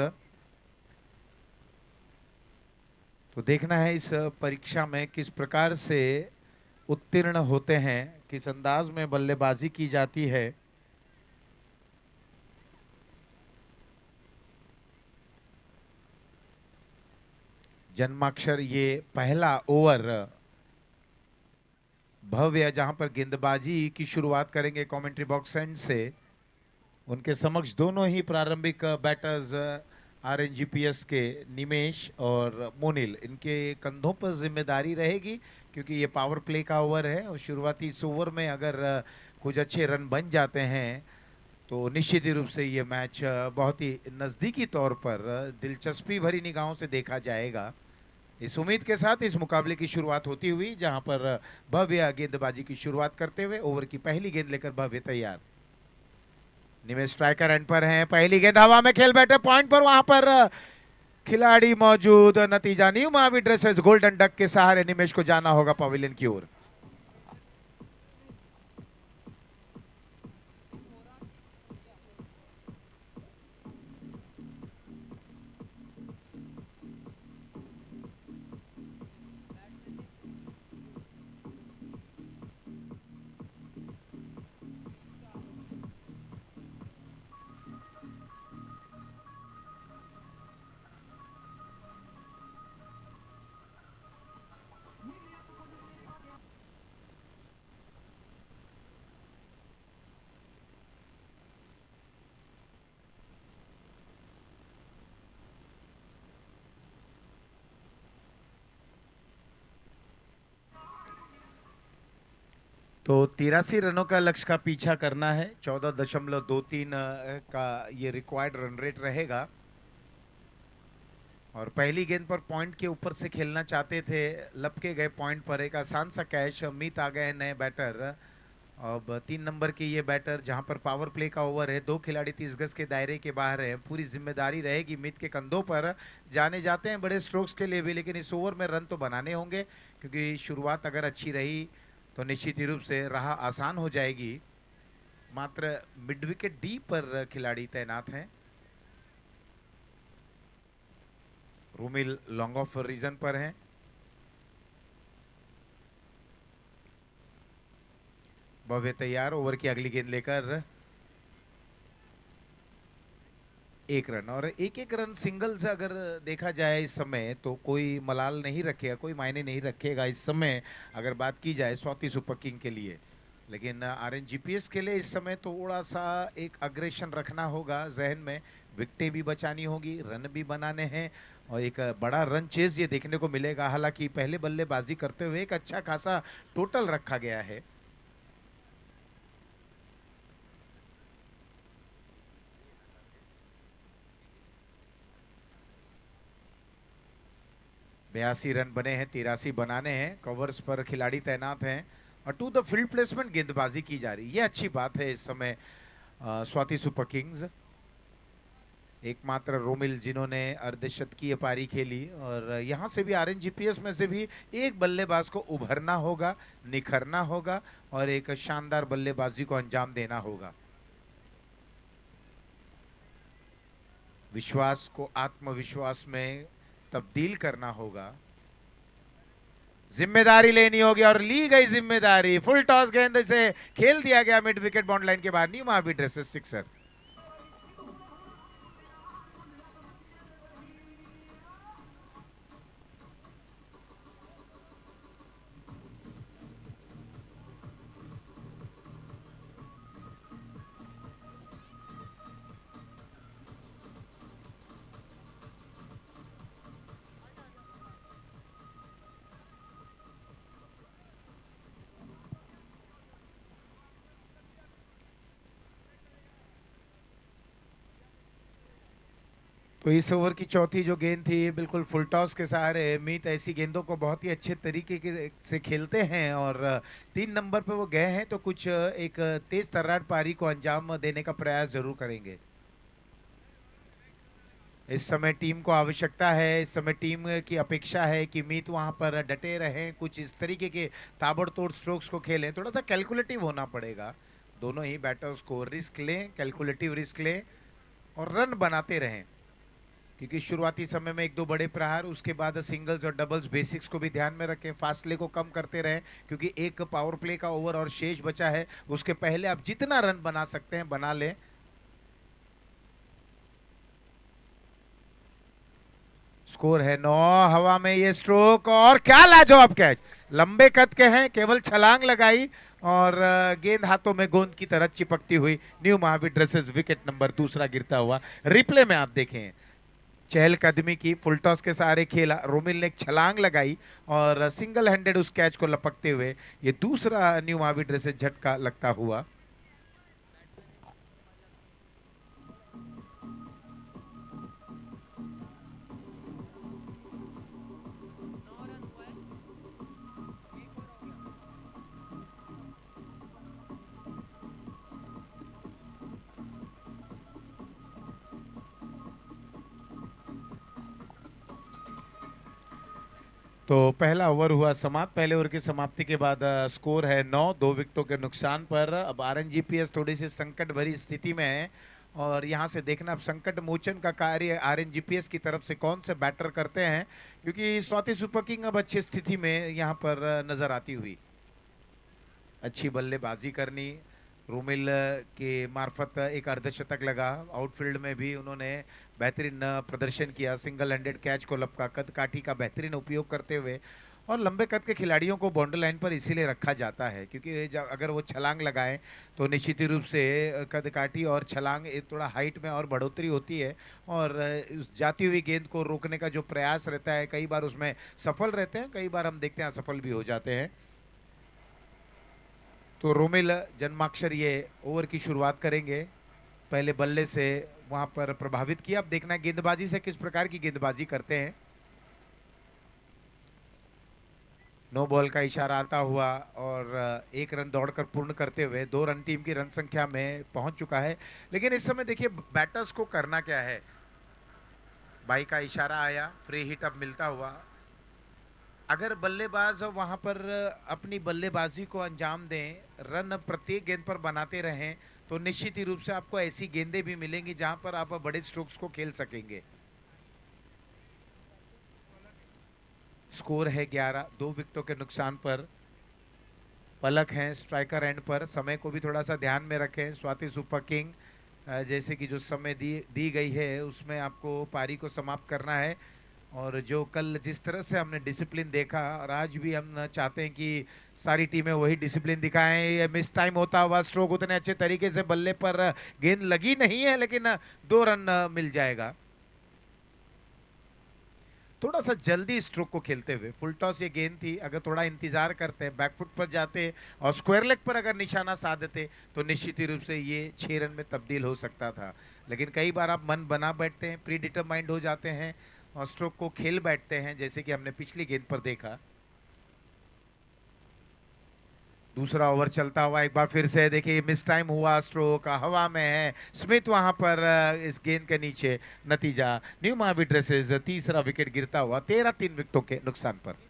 तो देखना है इस परीक्षा में किस प्रकार से उत्तीर्ण होते हैं, किस अंदाज में बल्लेबाजी की जाती है। जन्माक्षर ये पहला ओवर भव्य जहां पर गेंदबाजी की शुरुआत करेंगे कमेंट्री बॉक्स एंड से। उनके समक्ष दोनों ही प्रारंभिक बैटर्स आरएनजीपीएस के निमेश और मोनिल, इनके कंधों पर जिम्मेदारी रहेगी क्योंकि ये पावर प्ले का ओवर है और शुरुआती इस ओवर में अगर कुछ अच्छे रन बन जाते हैं तो निश्चित ही रूप से ये मैच बहुत ही नज़दीकी तौर पर दिलचस्पी भरी निगाहों से देखा जाएगा। इस उम्मीद के साथ इस मुकाबले की शुरुआत होती हुई जहां पर भव्य गेंदबाजी की शुरुआत करते हुए ओवर की पहली गेंद लेकर भव्य तैयार। निमेश स्ट्राइकर एंड पर हैं, पहली गेंद हवा में खेल बैठे पॉइंट पर, वहां पर खिलाड़ी मौजूद, नतीजा new Mahavir dresses golden duck के सहारे निमेश को जाना होगा पवेलियन की ओर। तो 83 रनों का लक्ष्य का पीछा करना है। 14.23 का ये रिक्वायर्ड रन रेट रहेगा और पहली गेंद पर पॉइंट के ऊपर से खेलना चाहते थे, लपके गए पॉइंट पर। एक आसान सा कैच, अमित आ गए नए बैटर अब 3 नंबर के ये बैटर जहां पर पावर प्ले का ओवर है, 2 खिलाड़ी 30 गज के दायरे के बाहर है, पूरी जिम्मेदारी रहेगी मित के कंधों पर। जाने जाते हैं बड़े स्ट्रोक्स के लिए भी, लेकिन इस ओवर में रन तो बनाने होंगे, क्योंकि शुरुआत अगर अच्छी रही तो निश्चित ही रूप से राह आसान हो जाएगी। मात्र मिड विकेट डी पर खिलाड़ी तैनात हैं। रोमिल लॉन्ग ऑफ रीजन पर हैं। भव्य तैयार ओवर की अगली गेंद लेकर। 1 रन, और एक एक रन सिंगल से अगर देखा जाए इस समय तो कोई मलाल नहीं रखेगा, कोई मायने नहीं रखेगा इस समय अगर बात की जाए स्वाति सुपर किंग के लिए। लेकिन आरएनजीपीएस के लिए इस समय थोड़ा सा एक अग्रेशन रखना होगा जहन में, विकेटें भी बचानी होगी, रन भी बनाने हैं, और एक बड़ा रन चेज ये देखने को मिलेगा। हालांकि पहले बल्लेबाजी करते हुए एक अच्छा खासा टोटल रखा गया है। बयासी रन बने हैं, 83 बनाने हैं, कवर्स पर खिलाड़ी तैनात हैं और टू द फील्ड प्लेसमेंट गेंदबाजी की जा रही है। ये अच्छी बात है इस समय स्वाति सुपर किंग्स। एकमात्र रोमिल जिन्होंने अर्धशतकीय पारी खेली, और यहां से भी आरएनजीपीएस में से भी एक बल्लेबाज को उभरना होगा, निखरना होगा और एक शानदार बल्लेबाजी को अंजाम देना होगा। विश्वास को आत्मविश्वास में तब्दील करना होगा, जिम्मेदारी लेनी होगी, और ली गई जिम्मेदारी। फुल टॉस गेंद से खेल दिया गया मिड विकेट बाउंड लाइन के बाहर। New Mahavir dresses sixer. तो इस ओवर की चौथी जो गेंद थी बिल्कुल फुल टॉस के सहारे। मीत ऐसी गेंदों को बहुत ही अच्छे तरीके से खेलते हैं, और 3 नंबर पे वो गए हैं तो कुछ एक तेज तर्रार पारी को अंजाम देने का प्रयास जरूर करेंगे। इस समय टीम को आवश्यकता है, इस समय टीम की अपेक्षा है कि मीत वहां पर डटे रहें, कुछ इस तरीके के ताबड़तोड़ स्ट्रोक्स को खेलें। थोड़ा सा कैलकुलेटिव होना पड़ेगा, दोनों ही बैटर्स को रिस्क लें, कैलकुलेटिव रिस्क लें और रन बनाते रहें, क्योंकि शुरुआती समय में 1-2 बड़े प्रहार, उसके बाद सिंगल्स और डबल्स बेसिक्स को भी ध्यान में रखें, फासले को कम करते रहें, क्योंकि एक पावर प्ले का ओवर और शेष बचा है। उसके पहले आप जितना रन बना सकते हैं बना लें। स्कोर है 9। हवा में ये स्ट्रोक, और क्या लाजवाब कैच, लंबे कद के हैं, केवल छलांग लगाई और गेंद हाथों में गोंद की तरह चिपकती हुई। New Mahavir dresses wicket number दूसरा गिरता हुआ। रिप्ले में आप देखें, चहलकदमी की, फुल टॉस के सहारे खेला, रोमिल ने एक छलांग लगाई और सिंगल हैंडेड उस कैच को लपकते हुए ये दूसरा न्यू महावीर ड्रेसेस झटका लगता हुआ। तो पहला ओवर हुआ समाप्त। पहले ओवर की समाप्ति के बाद स्कोर है 9, 2 विकेटों के नुकसान पर। अब आरएनजीपीएस थोड़ी सी संकट भरी स्थिति में है, और यहाँ से देखना अब संकट मोचन का कार्य आरएनजीपीएस की तरफ से कौन से बैटर करते हैं, क्योंकि स्वाति सुपर किंग अब अच्छी स्थिति में यहाँ पर नजर आती हुई। अच्छी बल्लेबाजी करनी, रोमिल के मार्फत एक अर्धशतक लगा, आउटफील्ड में भी उन्होंने बेहतरीन प्रदर्शन किया, सिंगल हैंडेड कैच को लपका, कद काठी का बेहतरीन उपयोग करते हुए। और लंबे कद के खिलाड़ियों को बाउंड्री लाइन पर इसीलिए रखा जाता है क्योंकि अगर वो छलांग लगाएं तो निश्चित रूप से कद काठी और छलांग थोड़ा हाइट में और बढ़ोतरी होती है, और उस जाती हुई गेंद को रोकने का जो प्रयास रहता है कई बार उसमें सफल रहते हैं, कई बार हम देखते हैं असफल भी हो जाते हैं। तो रोमिल जन्माक्षर ये ओवर की शुरुआत करेंगे, पहले बल्ले से वहां पर प्रभावित किया। अब देखना गेंदबाजी से किस प्रकार की गेंदबाजी करते हैं। नो बॉल का इशारा आता हुआ और एक रन दौड़कर पूर्ण करते हुए 2 रन टीम की रन संख्या में पहुंच चुका है। लेकिन इस समय देखिए बैटर्स को करना क्या है। बाई का इशारा आया, फ्री हिट अब मिलता हुआ। अगर बल्लेबाज वहां पर अपनी बल्लेबाजी को अंजाम दें, रन प्रत्येक गेंद पर बनाते रहें, तो निश्चित ही रूप से आपको ऐसी गेंदें भी मिलेंगी जहां पर आप बड़े स्ट्रोक्स को खेल सकेंगे। स्कोर है 11, 2 विकेटों के नुकसान पर। पलक हैं स्ट्राइकर एंड पर, समय को भी थोड़ा सा ध्यान में रखें। स्वाति सुपर किंग जैसे कि जो समय दी गई है उसमें आपको पारी को समाप्त करना है। और जो कल जिस तरह से हमने डिसिप्लिन देखा और आज भी हम चाहते हैं कि सारी टीमें वही डिसिप्लिन दिखाएं। ये मिस टाइम होता हुआ स्ट्रोक उतने अच्छे तरीके से बल्ले पर गेंद लगी नहीं है, लेकिन 2 रन मिल जाएगा। थोड़ा सा जल्दी स्ट्रोक को खेलते हुए, फुल टॉस ये गेंद थी, अगर थोड़ा इंतजार करते बैकफुट पर जाते और स्क्वायर लेग पर अगर निशाना साधते तो निश्चित ही रूप से ये 6 रन में तब्दील हो सकता था। लेकिन कई बार आप मन बना बैठते हैं, प्री डिटरमाइंड हो जाते हैं और स्ट्रोक को खेल बैठते हैं, जैसे कि हमने पिछली गेंद पर देखा। दूसरा ओवर चलता हुआ एक बार फिर से देखिए मिस टाइम हुआ, स्ट्रोक हवा में है, स्मिथ वहां पर इस गेंद के नीचे। नतीजा न्यू महावीर ड्रेसेस तीसरा विकेट गिरता हुआ 13, 3 विकेटों के नुकसान पर।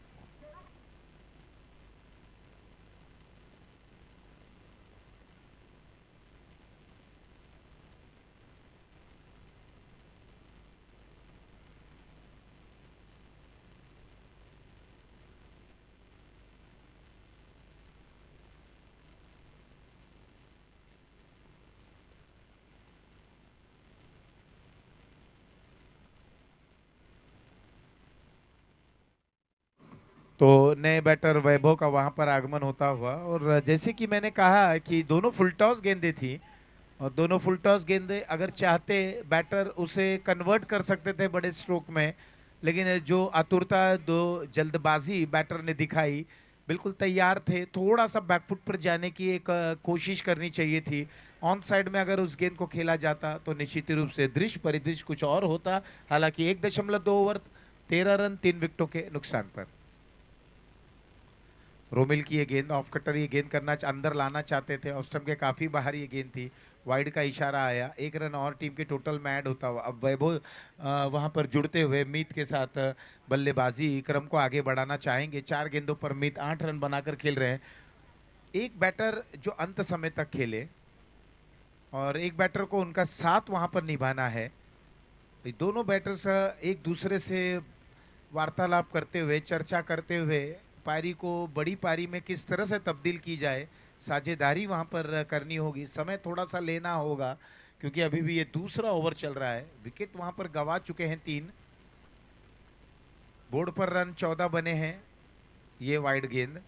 तो नए बैटर वैभव का वहां पर आगमन होता हुआ, और जैसे कि मैंने कहा कि दोनों फुल टॉस गेंदें थी और दोनों फुल टॉस गेंदें अगर चाहते बैटर उसे कन्वर्ट कर सकते थे बड़े स्ट्रोक में। लेकिन जो आतुरता, दो जल्दबाजी बैटर ने दिखाई, बिल्कुल तैयार थे, थोड़ा सा बैकफुट पर जाने की एक कोशिश करनी चाहिए थी। ऑन साइड में अगर उस गेंद को खेला जाता तो निश्चित रूप से दृश्य परिदृश्य कुछ और होता। हालांकि 1.2 ओवर, 13 रन, 3 विकेटों के नुकसान पर। रोमिल की ये गेंद ऑफ कटर, ये गेंद करना अंदर लाना चाहते थे, ऑफ स्टंप के काफी बाहर ये गेंद थी। वाइड का इशारा आया, 1 रन और टीम के टोटल में ऐड होता हुआ। अब वैभव वहां पर जुड़ते हुए मीत के साथ बल्लेबाजी क्रम को आगे बढ़ाना चाहेंगे। 4 गेंदों पर मीत 8 रन बनाकर खेल रहे हैं। एक बैटर जो अंत समय तक खेले और एक बैटर को उनका साथ वहां पर निभाना है। ये दोनों बैटर्स एक दूसरे से वार्तालाप करते हुए, चर्चा करते हुए पारी को बड़ी पारी में किस तरह से तब्दील की जाए, साझेदारी वहां पर करनी होगी। समय थोड़ा सा लेना होगा क्योंकि अभी भी ये दूसरा ओवर चल रहा है। विकेट वहां पर गंवा चुके हैं 3, बोर्ड पर रन 14 बने हैं। ये वाइड गेंद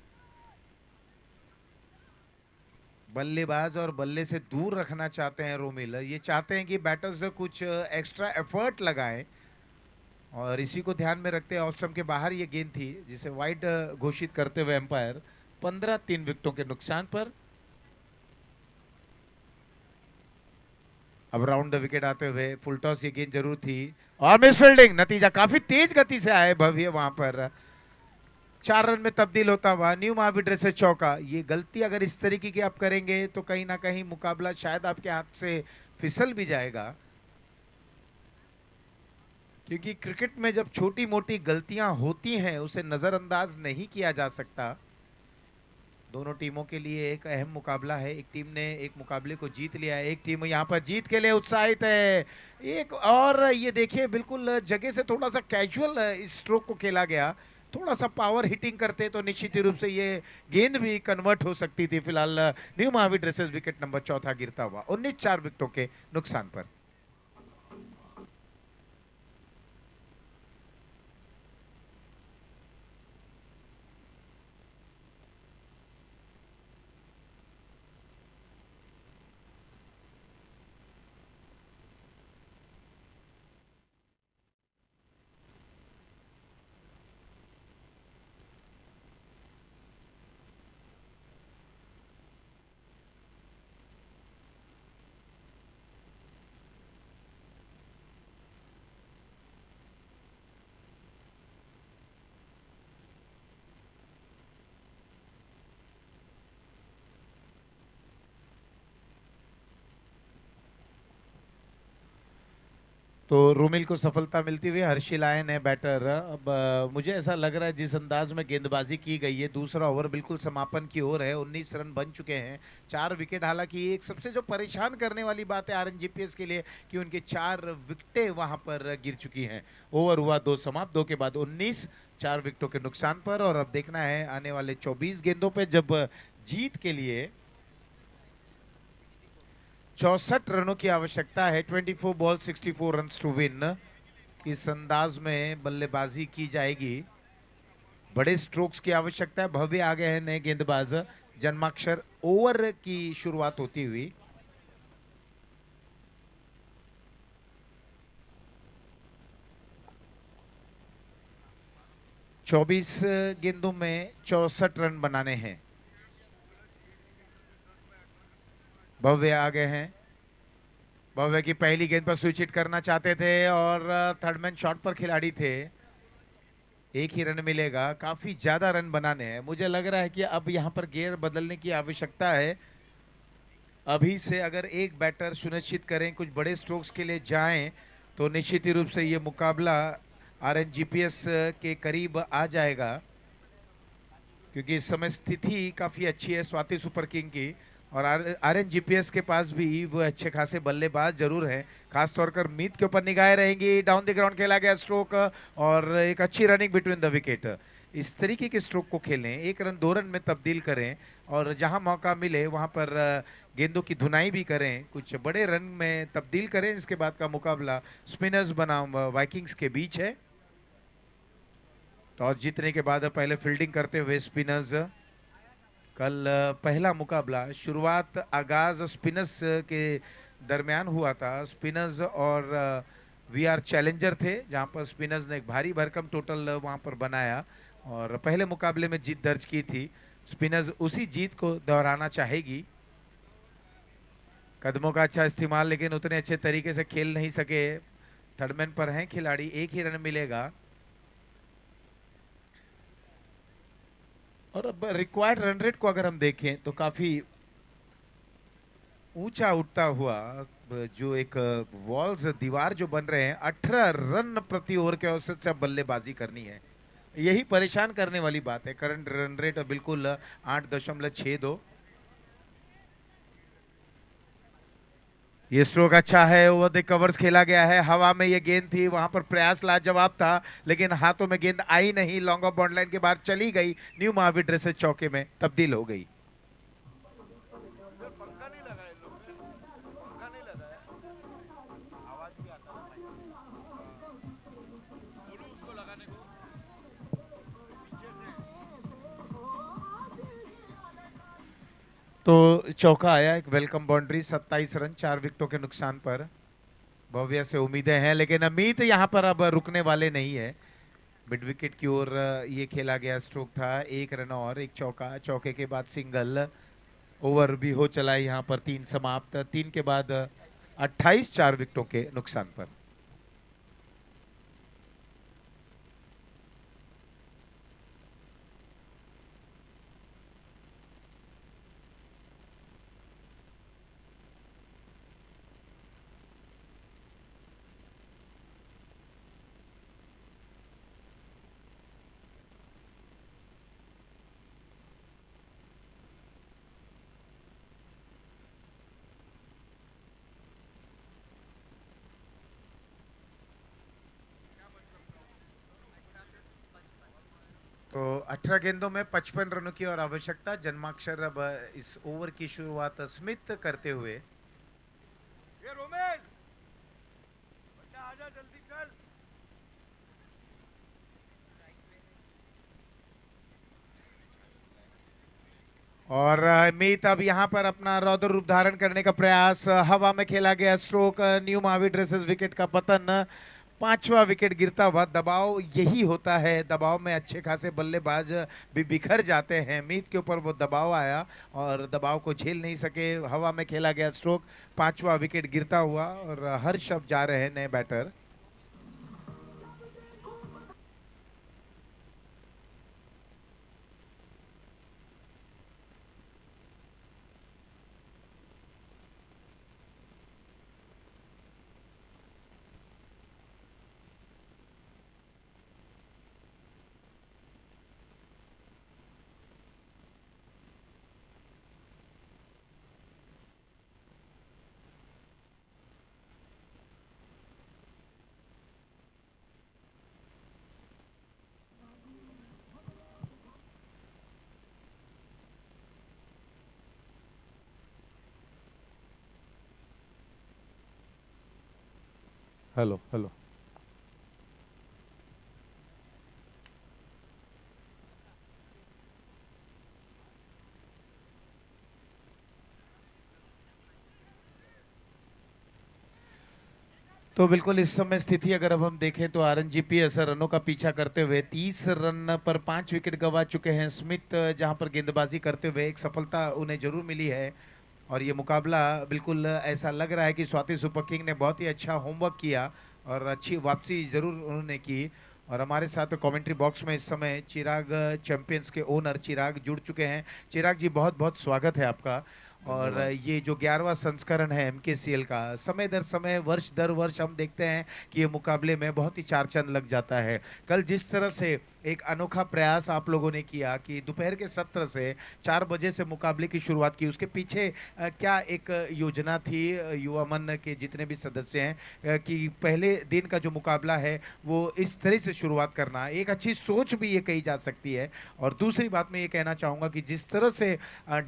बल्लेबाज और बल्ले से दूर रखना चाहते हैं रोमिल। ये चाहते हैं कि बैटर्स कुछ एक्स्ट्रा एफर्ट लगाएं और इसी को ध्यान में रखते हैं ऑफ स्टंप के बाहर ये गेंद थी जिसे वाइड घोषित करते हुए एम्पायर। 15, 3 विकेटों के नुकसान पर। अब राउंड द विकेट आते हुए फुल टॉस ये गेंद जरूर थी और मिस फील्डिंग। नतीजा काफी तेज गति से आए भव्य वहां पर। 4 रन में तब्दील होता हुआ न्यू महावीर से चौका। ये गलती अगर इस तरीके की आप करेंगे तो कहीं ना कहीं मुकाबला शायद आपके हाथ से फिसल भी जाएगा, क्योंकि क्रिकेट में जब छोटी मोटी गलतियां होती हैं उसे नजरअंदाज नहीं किया जा सकता। दोनों टीमों के लिए एक अहम मुकाबला है। एक टीम ने एक मुकाबले को जीत लिया है, एक टीम यहाँ पर जीत के लिए उत्साहित है। एक और ये देखिए बिल्कुल जगह से थोड़ा सा कैजुअल इस स्ट्रोक को खेला गया। थोड़ा सा पावर हिटिंग करते तो निश्चित ही रूप से ये गेंद भी कन्वर्ट हो सकती थी। फिलहाल new Mahavir dresses wicket number चौथा गिरता हुआ 19, 4 विकेटों के नुकसान पर। तो रोमिल को सफलता मिलती हुई, हर्षिल आयन है बैटर। अब मुझे ऐसा लग रहा है जिस अंदाज में गेंदबाजी की गई है, दूसरा ओवर बिल्कुल समापन की ओर है, 19 रन बन चुके हैं, 4 विकेट। हालांकि एक सबसे जो परेशान करने वाली बात है आरएनजीपीएस के लिए कि उनके 4 विकेटें वहां पर गिर चुकी हैं। ओवर हुआ 2 समाप्त, 2 के बाद 19, 4 विकेटों के नुकसान पर। और अब देखना है आने वाले 24 गेंदों पे, जब जीत के लिए 64 रनों की आवश्यकता है, 24 बॉल 64 रन टू विन। किस अंदाज में बल्लेबाजी की जाएगी, बड़े स्ट्रोक्स की आवश्यकता है। भव्य आगे है नए गेंदबाज जन्माक्षर। ओवर की शुरुआत होती हुई 24 गेंदों में 64 रन बनाने हैं। भव्य आगे हैं। भव्य की पहली गेंद पर स्विच हिट करना चाहते थे और थर्ड मैन शॉट पर खिलाड़ी थे। एक ही रन मिलेगा, काफी ज्यादा रन बनाने हैं। मुझे लग रहा है कि अब यहां पर गियर बदलने की आवश्यकता है। अभी से अगर एक बैटर सुनिश्चित करें कुछ बड़े स्ट्रोक्स के लिए जाएं, तो निश्चित ही रूप से ये मुकाबला आरएनजीपीएस के करीब आ जाएगा, क्योंकि इस समय स्थिति काफी अच्छी है स्वाति सुपर किंग की। और आरएनजीपीएस के पास भी वो अच्छे खासे बल्लेबाज जरूर हैं। खासतौर पर मीत के ऊपर निगाहें रहेंगी। डाउन द ग्राउंड खेला गया स्ट्रोक और एक अच्छी रनिंग बिटवीन द विकेट। इस तरीके के स्ट्रोक को खेलें, 1 रन 2 रन में तब्दील करें, और जहां मौका मिले वहां पर गेंदों की धुनाई भी करें, कुछ बड़े रन में तब्दील करें। इसके बाद का मुकाबला स्पिनर्स बनाम वाइकिंग्स के बीच है। टॉस जीतने के बाद पहले फील्डिंग करते हुए स्पिनर्स। कल पहला मुकाबला शुरुआत आगाज स्पिनर्स के दरमियान हुआ था। स्पिनर्स और वी आर चैलेंजर थे, जहां पर स्पिनर्स ने एक भारी भरकम टोटल वहां पर बनाया और पहले मुकाबले में जीत दर्ज की थी। स्पिनर्स उसी जीत को दोहराना चाहेगी। कदमों का अच्छा इस्तेमाल, लेकिन उतने अच्छे तरीके से खेल नहीं सके। थर्डमैन पर हैं खिलाड़ी, एक ही रन मिलेगा। और अब रिक्वायर्ड रन रेट को अगर हम देखें तो काफी ऊंचा उठता हुआ जो एक वॉल्स दीवार जो बन रहे हैं, 18 रन प्रति ओवर के औसत से अब बल्लेबाजी करनी है। यही परेशान करने वाली बात है। करंट रन रेट बिल्कुल 8.62। ये स्ट्रोक अच्छा है, ओवर द कवर्स खेला गया है। हवा में ये गेंद थी, वहां पर प्रयास लाजवाब था, लेकिन हाथों में गेंद आई नहीं, लॉन्ग ऑफ बाउंड लाइन के बाहर चली गई। न्यू महावीर ड्रेसेस चौके में तब्दील हो गई। तो चौका आया, एक वेलकम बाउंड्री, 27 रन 4 विकेटों के नुकसान पर। भव्य से उम्मीदें हैं, लेकिन अमित यहाँ पर अब रुकने वाले नहीं है। मिड विकेट की ओर ये खेला गया स्ट्रोक था, 1 रन और एक चौका, चौके के बाद सिंगल। ओवर भी हो चला है यहाँ पर, 3 समाप्त, 3 के बाद 28, 4 विकेटों के नुकसान पर। तो 18 गेंदों में 55 रनों की और आवश्यकता। जन्माक्षर अब इस ओवर की शुरुआत स्मिथ करते हुए। ये रोमेश, बच्चा आजा जल्दी चल। और मीत अब यहाँ पर अपना रौद्र रूप धारण करने का प्रयास। हवा में खेला गया stroke, new Mahavir dresses wicket का पतन। 5वां विकेट गिरता हुआ। दबाव यही होता है, दबाव में अच्छे खासे बल्लेबाज भी बिखर जाते हैं। मीत के ऊपर वो दबाव आया और दबाव को झेल नहीं सके। हवा में खेला गया स्ट्रोक, 5वां विकेट गिरता हुआ और हर्ष अब जा रहे हैं नए बैटर। Hello hello. तो बिल्कुल इस समय स्थिति अगर अब हम देखें तो आरएनजीपीएस रनों का पीछा करते हुए 30 रन पर 5 विकेट गंवा चुके हैं। स्मिथ जहां पर गेंदबाजी करते हुए एक सफलता उन्हें जरूर मिली है। और ये मुकाबला बिल्कुल ऐसा लग रहा है कि स्वाति सुपर किंग ने बहुत ही अच्छा होमवर्क किया और अच्छी वापसी जरूर उन्होंने की। और हमारे साथ कमेंट्री बॉक्स में इस समय चिराग चैंपियंस के ओनर चिराग जुड़ चुके हैं। चिराग जी बहुत बहुत स्वागत है आपका। और धन्यवाद। ये जो 11वां संस्करण है एमकेसीएल का, समय दर समय वर्ष दर वर्ष हम देखते हैं कि ये मुकाबले में बहुत ही चार चांद लग जाता है। कल जिस तरह से एक अनोखा प्रयास आप लोगों ने किया कि दोपहर के सत्र से 4 बजे से मुकाबले की शुरुआत की, उसके पीछे क्या एक योजना थी युवा मन के जितने भी सदस्य हैं कि पहले दिन का जो मुकाबला है वो इस तरह से शुरुआत करना एक अच्छी सोच भी ये कही जा सकती है। और दूसरी बात मैं ये कहना चाहूँगा कि जिस तरह से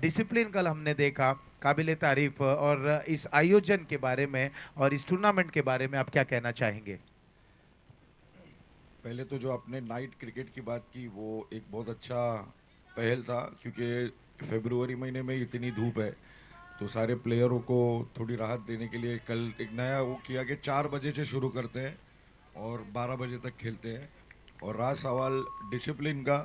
डिसिप्लिन कल हमने देखा, काबिले तारीफ। और इस आयोजन के बारे में और इस टूर्नामेंट के बारे में आप क्या कहना चाहेंगे? पहले तो जो आपने नाइट क्रिकेट की बात की वो एक बहुत अच्छा पहल था, क्योंकि फरवरी महीने में इतनी धूप है तो सारे प्लेयरों को थोड़ी राहत देने के लिए कल एक नया वो किया कि 4 बजे से शुरू करते हैं और 12 बजे तक खेलते हैं। और रहा सवाल डिसिप्लिन का,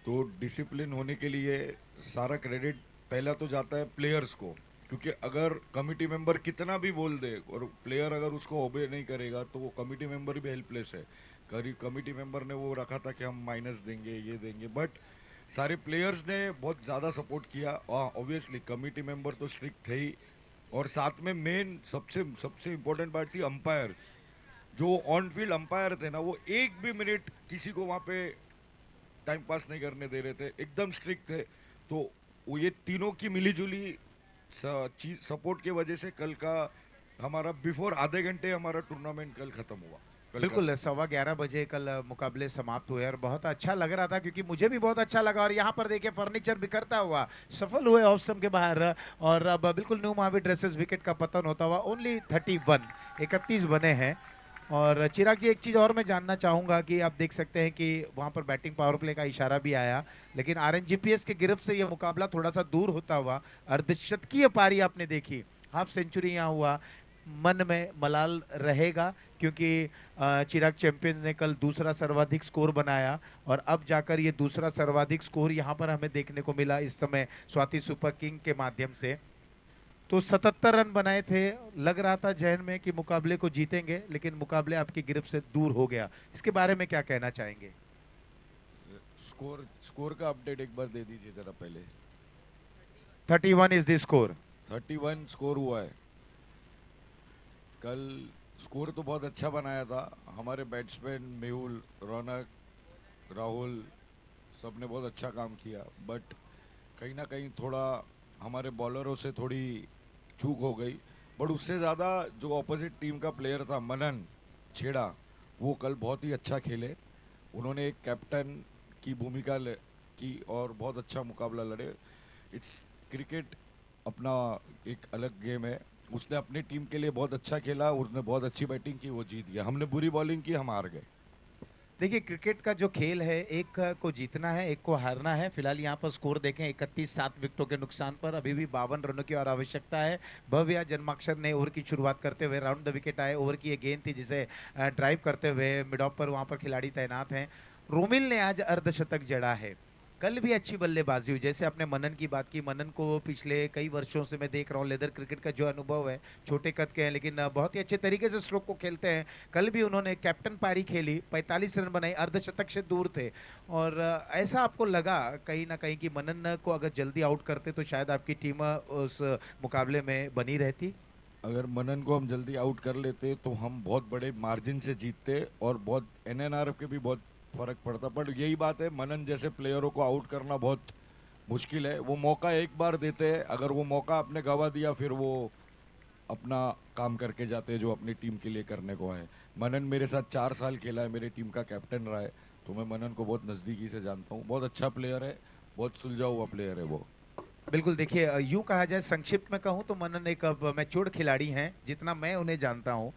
तो डिसिप्लिन होने के लिए सारा क्रेडिट पहला तो जाता है प्लेयर्स को, क्योंकि अगर कमिटी मेंबर कितना भी बोल दे और प्लेयर अगर उसको ओबे नहीं करेगा तो वो कमिटी मेंबर भी हेल्पलेस है। कमिटी मेंबर ने वो रखा था कि हम माइनस देंगे ये देंगे, बट सारे प्लेयर्स ने बहुत ज़्यादा सपोर्ट किया। और ऑब्वियसली कमिटी मेंबर तो स्ट्रिक्ट थे ही, और साथ में मेन सबसे सबसे इम्पोर्टेंट बात थी अंपायर्स। जो ऑन फील्ड अंपायर थे ना, वो एक भी मिनट किसी को वहाँ पे टाइम पास नहीं करने दे रहे थे, एकदम स्ट्रिक्ट थे। तो वो ये तीनों की मिलीजुली चीज सपोर्ट की वजह से कल का हमारा बिफोर आधे घंटे हमारा टूर्नामेंट कल खत्म हुआ कल का। बिल्कुल 11:15 कल मुकाबले समाप्त हुए और बहुत अच्छा लग रहा था क्योंकि मुझे भी बहुत अच्छा लगा। और यहाँ पर देखिए फर्नीचर बिखरता हुआ सफल हुए ऑफ स्टंप के बाहर। और अब बिल्कुल न्यू महावीर ड्रेसेस विकेट का पतन होता हुआ ओनली 31 बने हैं। और चिराग जी एक चीज और मैं जानना चाहूंगा कि आप देख सकते हैं कि वहां पर बैटिंग पावर प्ले का इशारा भी आया, लेकिन आरएनजीपीएस के गिरफ्त से यह मुकाबला थोड़ा सा दूर होता हुआ अर्धशतकीय पारी आपने देखी, हाफ सेंचुरी यहाँ हुआ। मन में मलाल रहेगा क्योंकि चिराग चैंपियंस ने कल दूसरा सर्वाधिक स्कोर बनाया और अब जाकर ये दूसरा सर्वाधिक स्कोर यहाँ पर हमें देखने को मिला इस समय स्वाति सुपर किंग के माध्यम से। तो 77 रन बनाए थे, लग रहा था जहन में कि मुकाबले को जीतेंगे, लेकिन मुकाबले आपकी गिरफ्त से दूर हो गया। इसके बारे में क्या कहना चाहेंगे? स्कोर स्कोर का अपडेट एक बार दे दीजिए जरा पहले। 31 इज द स्कोर। 31 स्कोर हुआ है। कल स्कोर तो बहुत अच्छा बनाया था हमारे बैट्समैन मेहुल, रौनक, राहुल, सब ने बहुत अच्छा काम किया, बट कहीं ना कहीं थोड़ा हमारे बॉलरों से थोड़ी चूक हो गई। बट उससे ज़्यादा जो ऑपोजिट टीम का प्लेयर था मनन छेड़ा, वो कल बहुत ही अच्छा खेले। उन्होंने एक कैप्टन की भूमिका की और बहुत अच्छा मुकाबला लड़े। इट्स क्रिकेट अपना एक अलग गेम है। उसने अपनी टीम के लिए बहुत अच्छा खेला, उसने बहुत अच्छी बैटिंग की, वो जीत गया। हमने बुरी बॉलिंग की, हम हार गए। देखिए क्रिकेट का जो खेल है, एक को जीतना है, एक को हारना है। फिलहाल यहाँ पर स्कोर देखें 31 7 विकेटों के नुकसान पर अभी भी 52 रनों की और आवश्यकता है। भव्या जन्माक्षर ने ओवर की शुरुआत करते हुए राउंड द विकेट आए, ओवर की ये गेंद थी जिसे ड्राइव करते हुए मिड ऑफ पर वहाँ पर खिलाड़ी तैनात हैं। रोमिल ने आज अर्धशतक जड़ा है। कल भी अच्छी बल्लेबाजी हुई, जैसे आपने मनन की बात की। मनन को पिछले कई वर्षों से मैं देख रहा हूँ, लेदर क्रिकेट का जो अनुभव है, छोटे कद के हैं लेकिन बहुत ही अच्छे तरीके से स्ट्रोक को खेलते हैं। कल भी उन्होंने कैप्टन पारी खेली, 45 रन बनाई, अर्धशतक से दूर थे। और ऐसा आपको लगा कहीं ना कहीं कि मनन को अगर जल्दी आउट करते तो शायद आपकी टीम उस मुकाबले में बनी रहती? अगर मनन को हम जल्दी आउट कर लेते तो हम बहुत बड़े मार्जिन से जीतते और बहुत एनएनआर के भी बहुत फर्क पड़ता। पर यही बात है, मनन जैसे प्लेयरों को आउट करना बहुत मुश्किल है। वो मौका एक बार देते हैं, अगर वो मौका आपने गवा दिया फिर वो अपना काम करके जाते हैं जो अपनी टीम के लिए करने को है। मनन मेरे साथ 4 साल खेला है, मेरी टीम का कैप्टन रहा है, तो मैं मनन को बहुत नज़दीकी से जानता हूँ। बहुत अच्छा प्लेयर है, बहुत सुलझा हुआ प्लेयर है वो। बिल्कुल देखिए, यूँ कहा जाए संक्षिप्त में कहूँ तो मनन एक अब मैच्योर्ड खिलाड़ी हैं, जितना मैं उन्हें जानता हूँ।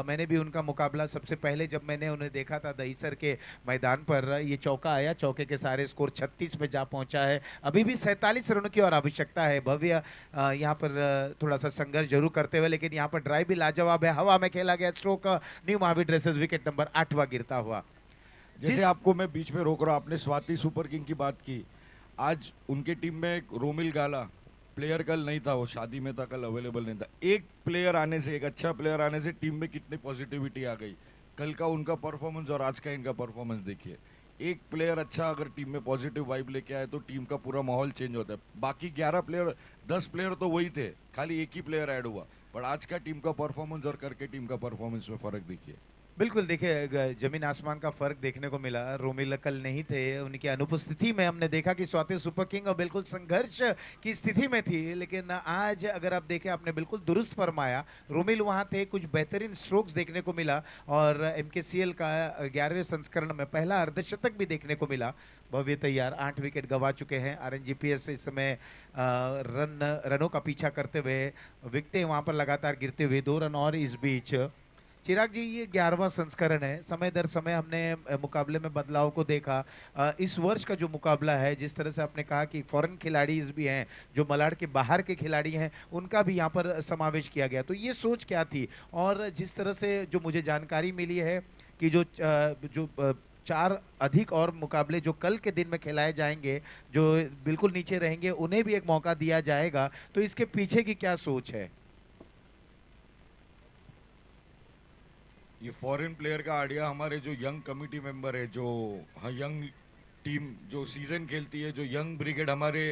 मैंने भी उनका मुकाबला सबसे पहले जब मैंने उन्हें देखा था दहीसर के मैदान पर, ये चौका आया, चौके के सारे स्कोर 36 पे जा पहुँचा है। अभी भी 47 रनों की और आवश्यकता है। भव्य यहाँ पर थोड़ा-सा संघर्ष ज़रूर करते हुए, लेकिन यहाँ पर ड्राइव भी लाजवाब है। हवा में खेला गया stroke, new Mahavir dresses wicket number 8वां गिरता हुआ। जैसे जिस आपको मैं बीच में रोक रहा हूँ, आपने स्वाति सुपर किंग की बात की। आज उनके टीम में एक रोमिल गाला प्लेयर कल नहीं था, वो शादी में था, कल अवेलेबल नहीं था। एक प्लेयर आने से, एक अच्छा प्लेयर आने से टीम में कितनी पॉजिटिविटी आ गई। कल का उनका परफॉर्मेंस और आज का इनका परफॉर्मेंस देखिए। एक प्लेयर अच्छा अगर टीम में पॉजिटिव वाइब लेके आए तो टीम का पूरा माहौल चेंज होता है। बाकी 11 प्लेयर, 10 प्लेयर तो वही थे, खाली एक ही प्लेयर ऐड हुआ। पर आज का टीम का परफॉर्मेंस और करके टीम का परफॉर्मेंस में फर्क देखिए। बिल्कुल देखिए, जमीन आसमान का फर्क देखने को मिला। रोमिल कल नहीं थे, उनकी अनुपस्थिति में हमने देखा कि स्वाति सुपर किंग और बिल्कुल संघर्ष की स्थिति में थी। लेकिन आज अगर आप देखें, आपने बिल्कुल दुरुस्त फरमाया, रोमिल वहां थे, कुछ बेहतरीन स्ट्रोक्स देखने को मिला और एमकेसीएल का 11वें संस्करण में पहला अर्धशतक भी देखने को मिला। भव्य तैयार 8 विकेट गंवा चुके हैं। आरएनजीपीएस इस समय रनों का पीछा करते हुए, विकेटें वहां पर लगातार गिरते हुए, 2 रन और इस बीच। चिराग जी, ये 11वां संस्करण है। समय दर समय हमने मुकाबले में बदलाव को देखा। इस वर्ष का जो मुकाबला है, जिस तरह से आपने कहा कि फॉरेन खिलाड़ीज भी हैं, जो मलाड के बाहर के खिलाड़ी हैं, उनका भी यहाँ पर समावेश किया गया, तो ये सोच क्या थी? और जिस तरह से जो मुझे जानकारी मिली है कि जो 4 अधिक और मुकाबले जो कल के दिन में खिलाए जाएंगे, जो बिल्कुल नीचे रहेंगे, उन्हें भी एक मौका दिया जाएगा, तो इसके पीछे की क्या सोच है? ये फॉरेन प्लेयर का आइडिया हमारे जो यंग कमिटी मेंबर है, जो हाँ यंग टीम जो सीजन खेलती है, जो यंग ब्रिगेड हमारे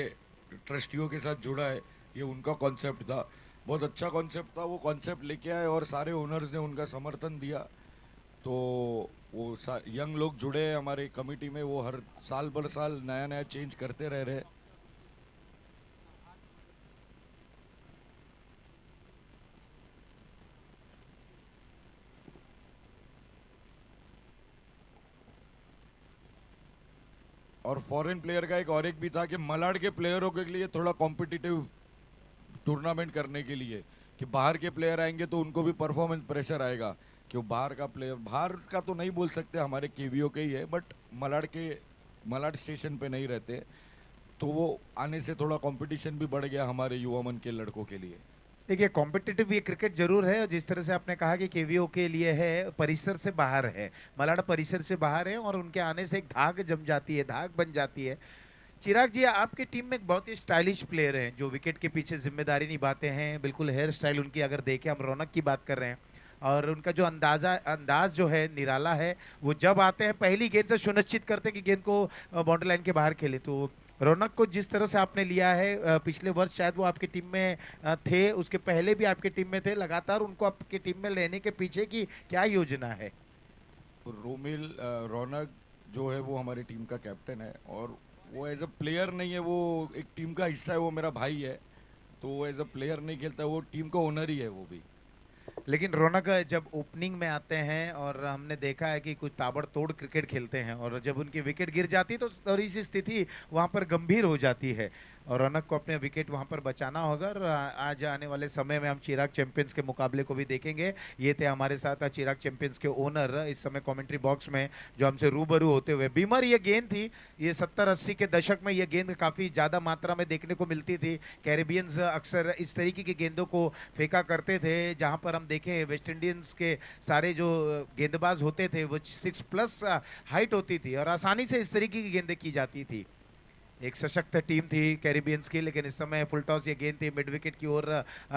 ट्रस्टियों के साथ जुड़ा है, ये उनका कॉन्सेप्ट था। बहुत अच्छा कॉन्सेप्ट था। वो कॉन्सेप्ट लेके आए और सारे ओनर्स ने उनका समर्थन दिया। तो वो यंग लोग जुड़े हैं हमारे कमिटी में, वो हर साल भर साल नया नया चेंज करते रह रहे हैं। और फॉरेन प्लेयर का एक और एक भी था कि मलाड के प्लेयरों के लिए थोड़ा कॉम्पिटिटिव टूर्नामेंट करने के लिए, कि बाहर के प्लेयर आएंगे तो उनको भी परफॉर्मेंस प्रेशर आएगा कि वो बाहर का प्लेयर, बाहर का तो नहीं बोल सकते, हमारे केवीओ के ही है, बट मलाड स्टेशन पे नहीं रहते, तो वो आने से थोड़ा कंपटीशन भी बढ़ गया हमारे युवा मन के लड़कों के लिए। देखिए, कॉम्पिटिटिव ये क्रिकेट जरूर है, और जिस तरह से आपने कहा कि केवीओ के लिए है, परिसर से बाहर है, मलाड परिसर से बाहर है, और उनके आने से एक धाक जम जाती है, धाक बन जाती है। चिराग जी, आपकी टीम में एक बहुत ही स्टाइलिश प्लेयर हैं, जो विकेट के पीछे जिम्मेदारी निभाते हैं। बिल्कुल हेयर स्टाइल उनकी अगर देखें, हम रौनक की बात कर रहे हैं, और उनका जो अंदाज जो है निराला है। वो जब आते हैं, पहली गेंद से सुनिश्चित करते हैं कि गेंद को बाउंड्री लाइन के बाहर खेले। तो रौनक को जिस तरह से आपने लिया है, पिछले वर्ष शायद वो आपकी टीम में थे, उसके पहले भी आपकी टीम में थे, लगातार उनको आपकी टीम में लेने के पीछे की क्या योजना है? रोमिल रौनक जो है वो हमारी टीम का कैप्टन है, और वो एज अ प्लेयर नहीं है, वो एक टीम का हिस्सा है, वो मेरा भाई है। तो वो एज अ प्लेयर नहीं खेलता, वो टीम का ओनर ही है वो भी। लेकिन रौनक जब ओपनिंग में आते हैं, और हमने देखा है कि कुछ ताबड़तोड़ क्रिकेट खेलते हैं, और जब उनकी विकेट गिर जाती तो थोड़ी सी स्थिति वहां पर गंभीर हो जाती है, और रौनक को अपने विकेट वहां पर बचाना होगा। और आज आने वाले समय में हम चिराग चैंपियंस के मुकाबले को भी देखेंगे। ये थे हमारे साथ चिराग चैंपियंस के ओनर, इस समय कमेंट्री बॉक्स में जो हमसे रूबरू होते हुए। बीमर ये गेंद थी, ये 70-80 के दशक में ये गेंद काफ़ी ज़्यादा मात्रा में देखने को मिलती थी। कैरेबियंस अक्सर इस तरीके की गेंदों को फेंका करते थे, जहां पर हम देखें वेस्ट इंडीज के सारे जो गेंदबाज होते थे वो 6+ हाइट होती थी, और आसानी से इस तरीके की गेंदें की जाती थी। एक सशक्त टीम थी कैरिबियंस की, लेकिन इस समय फुल टॉस ये गेंद थी मिड विकेट की ओर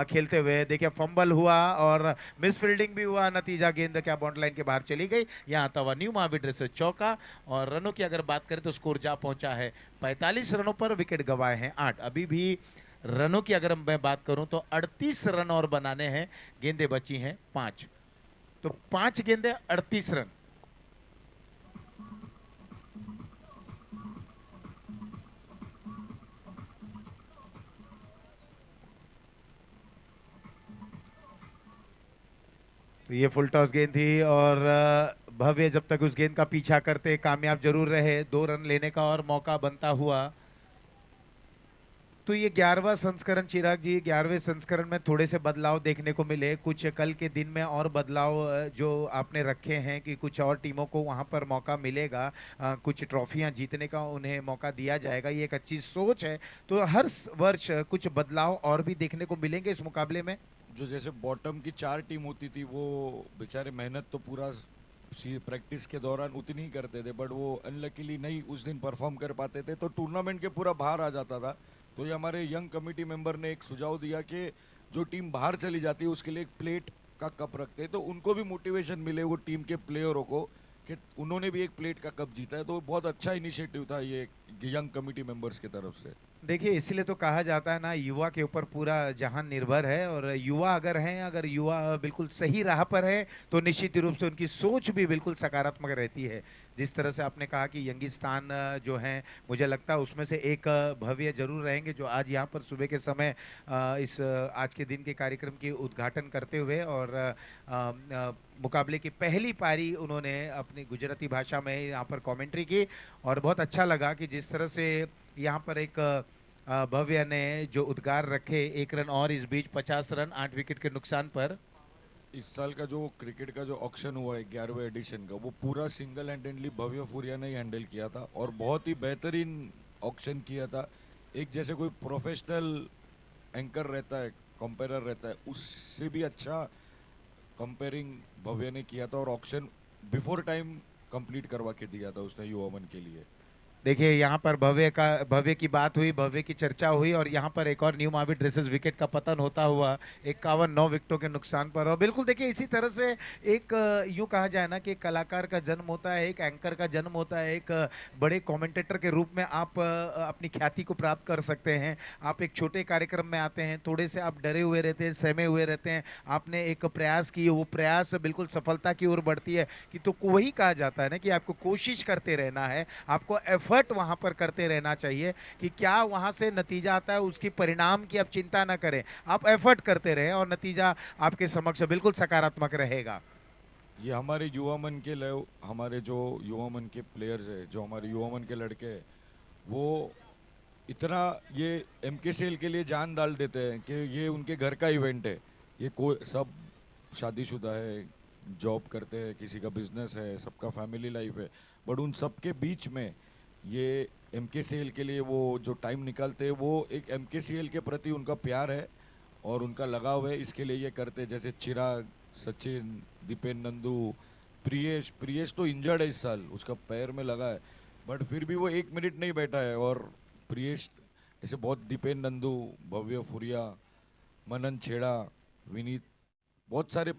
खेलते हुए। देखिए, फंबल हुआ और मिस फील्डिंग भी हुआ, नतीजा गेंद क्या बाउंड्री लाइन के बाहर चली गई। यहाँ तवा न्यू महावीर ड्रेसेस चौका। और रनों की अगर बात करें तो स्कोर जा पहुंचा है 45 रनों पर, विकेट गंवाए हैं 8। अभी भी रनों की अगर मैं बात करूं तो 38 रन और बनाने हैं, गेंदें बची हैं 5, तो 5 गेंदें 38 रन। तो ये फुल टॉस गेंद थी, और भव्य जब तक उस गेंद का पीछा करते कामयाब जरूर रहे। 2 रन लेने का और मौका बनता हुआ। तो ये 11वां संस्करण, चिराग जी, 11वें संस्करण में थोड़े से बदलाव देखने को मिले। कुछ कल के दिन में और बदलाव जो आपने रखे हैं कि कुछ और टीमों को वहां पर मौका मिलेगा, कुछ ट्रॉफियां जीतने का उन्हें मौका दिया जाएगा, ये एक अच्छी सोच है। तो हर वर्ष कुछ बदलाव और भी देखने को मिलेंगे इस मुकाबले में। जो जैसे बॉटम की 4 टीम होती थी वो बेचारे मेहनत तो पूरा प्रैक्टिस के दौरान उतनी ही करते थे, बट वो अनलकीली नहीं उस दिन परफॉर्म कर पाते थे तो टूर्नामेंट के पूरा बाहर आ जाता था। तो ये हमारे यंग कमेटी मेंबर ने एक सुझाव दिया कि जो टीम बाहर चली जाती है उसके लिए एक प्लेट का कप रखते हैं, तो उनको भी मोटिवेशन मिले वो टीम के प्लेयरों को कि उन्होंने भी एक प्लेट का कप जीता है। तो बहुत अच्छा इनिशिएटिव था ये यंग कमेटी मेंबर्स की तरफ से। देखिए, इसलिए तो कहा जाता है ना, युवा के ऊपर पूरा जहान निर्भर है। और युवा अगर हैं, अगर युवा बिल्कुल सही राह पर है, तो निश्चित रूप से उनकी सोच भी बिल्कुल सकारात्मक रहती है। जिस तरह से आपने कहा कि यंगिस्तान जो हैं, मुझे लगता है उसमें से एक भव्य जरूर रहेंगे, जो आज यहाँ पर सुबह के समय इस आज के दिन के कार्यक्रम की उद्घाटन करते हुए और मुकाबले की पहली पारी उन्होंने अपनी गुजराती भाषा में यहाँ पर कमेंट्री की। और बहुत अच्छा लगा कि जिस तरह से यहाँ पर एक भव्य ने जो उद्गार रखे, 1 रन और इस बीच 50 रन 8 विकेट के नुकसान पर। इस साल का जो क्रिकेट का जो ऑक्शन हुआ है 11वें एडिशन का, वो पूरा सिंगल हैंडेडली भव्य फुरिया ने ही हैंडल किया था और बहुत ही बेहतरीन ऑक्शन किया था। एक जैसे कोई प्रोफेशनल एंकर रहता है, कंपेरर रहता है, उससे भी अच्छा कंपेयरिंग भव्य ने किया था और ऑक्शन बिफोर टाइम कंप्लीट करवा के दिया था उसने युवा मन के लिए। देखिए, यहाँ पर भव्य की बात हुई, भव्य की चर्चा हुई, और यहाँ पर एक और न्यू मावी ड्रेसेस विकेट का पतन होता हुआ 51 9 विकेटों के नुकसान पर। और बिल्कुल देखिए, इसी तरह से एक यूं कहा जाए ना कि एक कलाकार का जन्म होता है, एक एंकर का जन्म होता है, एक बड़े कमेंटेटर के रूप में आप अपनी ख्याति को प्राप्त कर सकते हैं। आप एक छोटे कार्यक्रम में आते हैं, थोड़े से आप डरे हुए रहते हैं, सहमे हुए रहते हैं, आपने एक प्रयास की, वो प्रयास बिल्कुल सफलता की ओर बढ़ती है कि तो वही कहा जाता है ना कि आपको कोशिश करते रहना है, आपको एफर्ट वहां पर करते रहना चाहिए। कि क्या वहां से नतीजा आता है उसकी परिणाम की आप चिंता ना करें, आप एफर्ट करते रहें और नतीजा आपके समक्ष बिल्कुल सकारात्मक रहेगा। ये हमारे युवा मन के हमारे जो युवा मन के प्लेयर्स है, जो हमारे युवा मन के लड़के हैं, वो इतना ये एमकेसीएल के लिए जान डाल देते हैं कि ये उनके घर का इवेंट है। ये कोई सब शादीशुदा है, जॉब करते हैं, किसी का बिजनेस है, सबका फैमिली लाइफ है, बट उन सबके बीच में ये एमकेसीएल के लिए वो जो टाइम निकालते हैं, वो एक एमकेसीएल के प्रति उनका प्यार है और उनका लगाव है, इसके लिए ये करते हैं। जैसे चिराग, सचिन, दीपेन नंदू, प्रियेश प्रियेश तो इंजर्ड है इस साल, उसका पैर में लगा है, बट फिर भी वो 1 मिनट नहीं बैठा है। और प्रियेश ऐसे बहुत, दीपेन नंदू, भव्य फुरिया, मनन छेड़ा, विनीत, बहुत सारे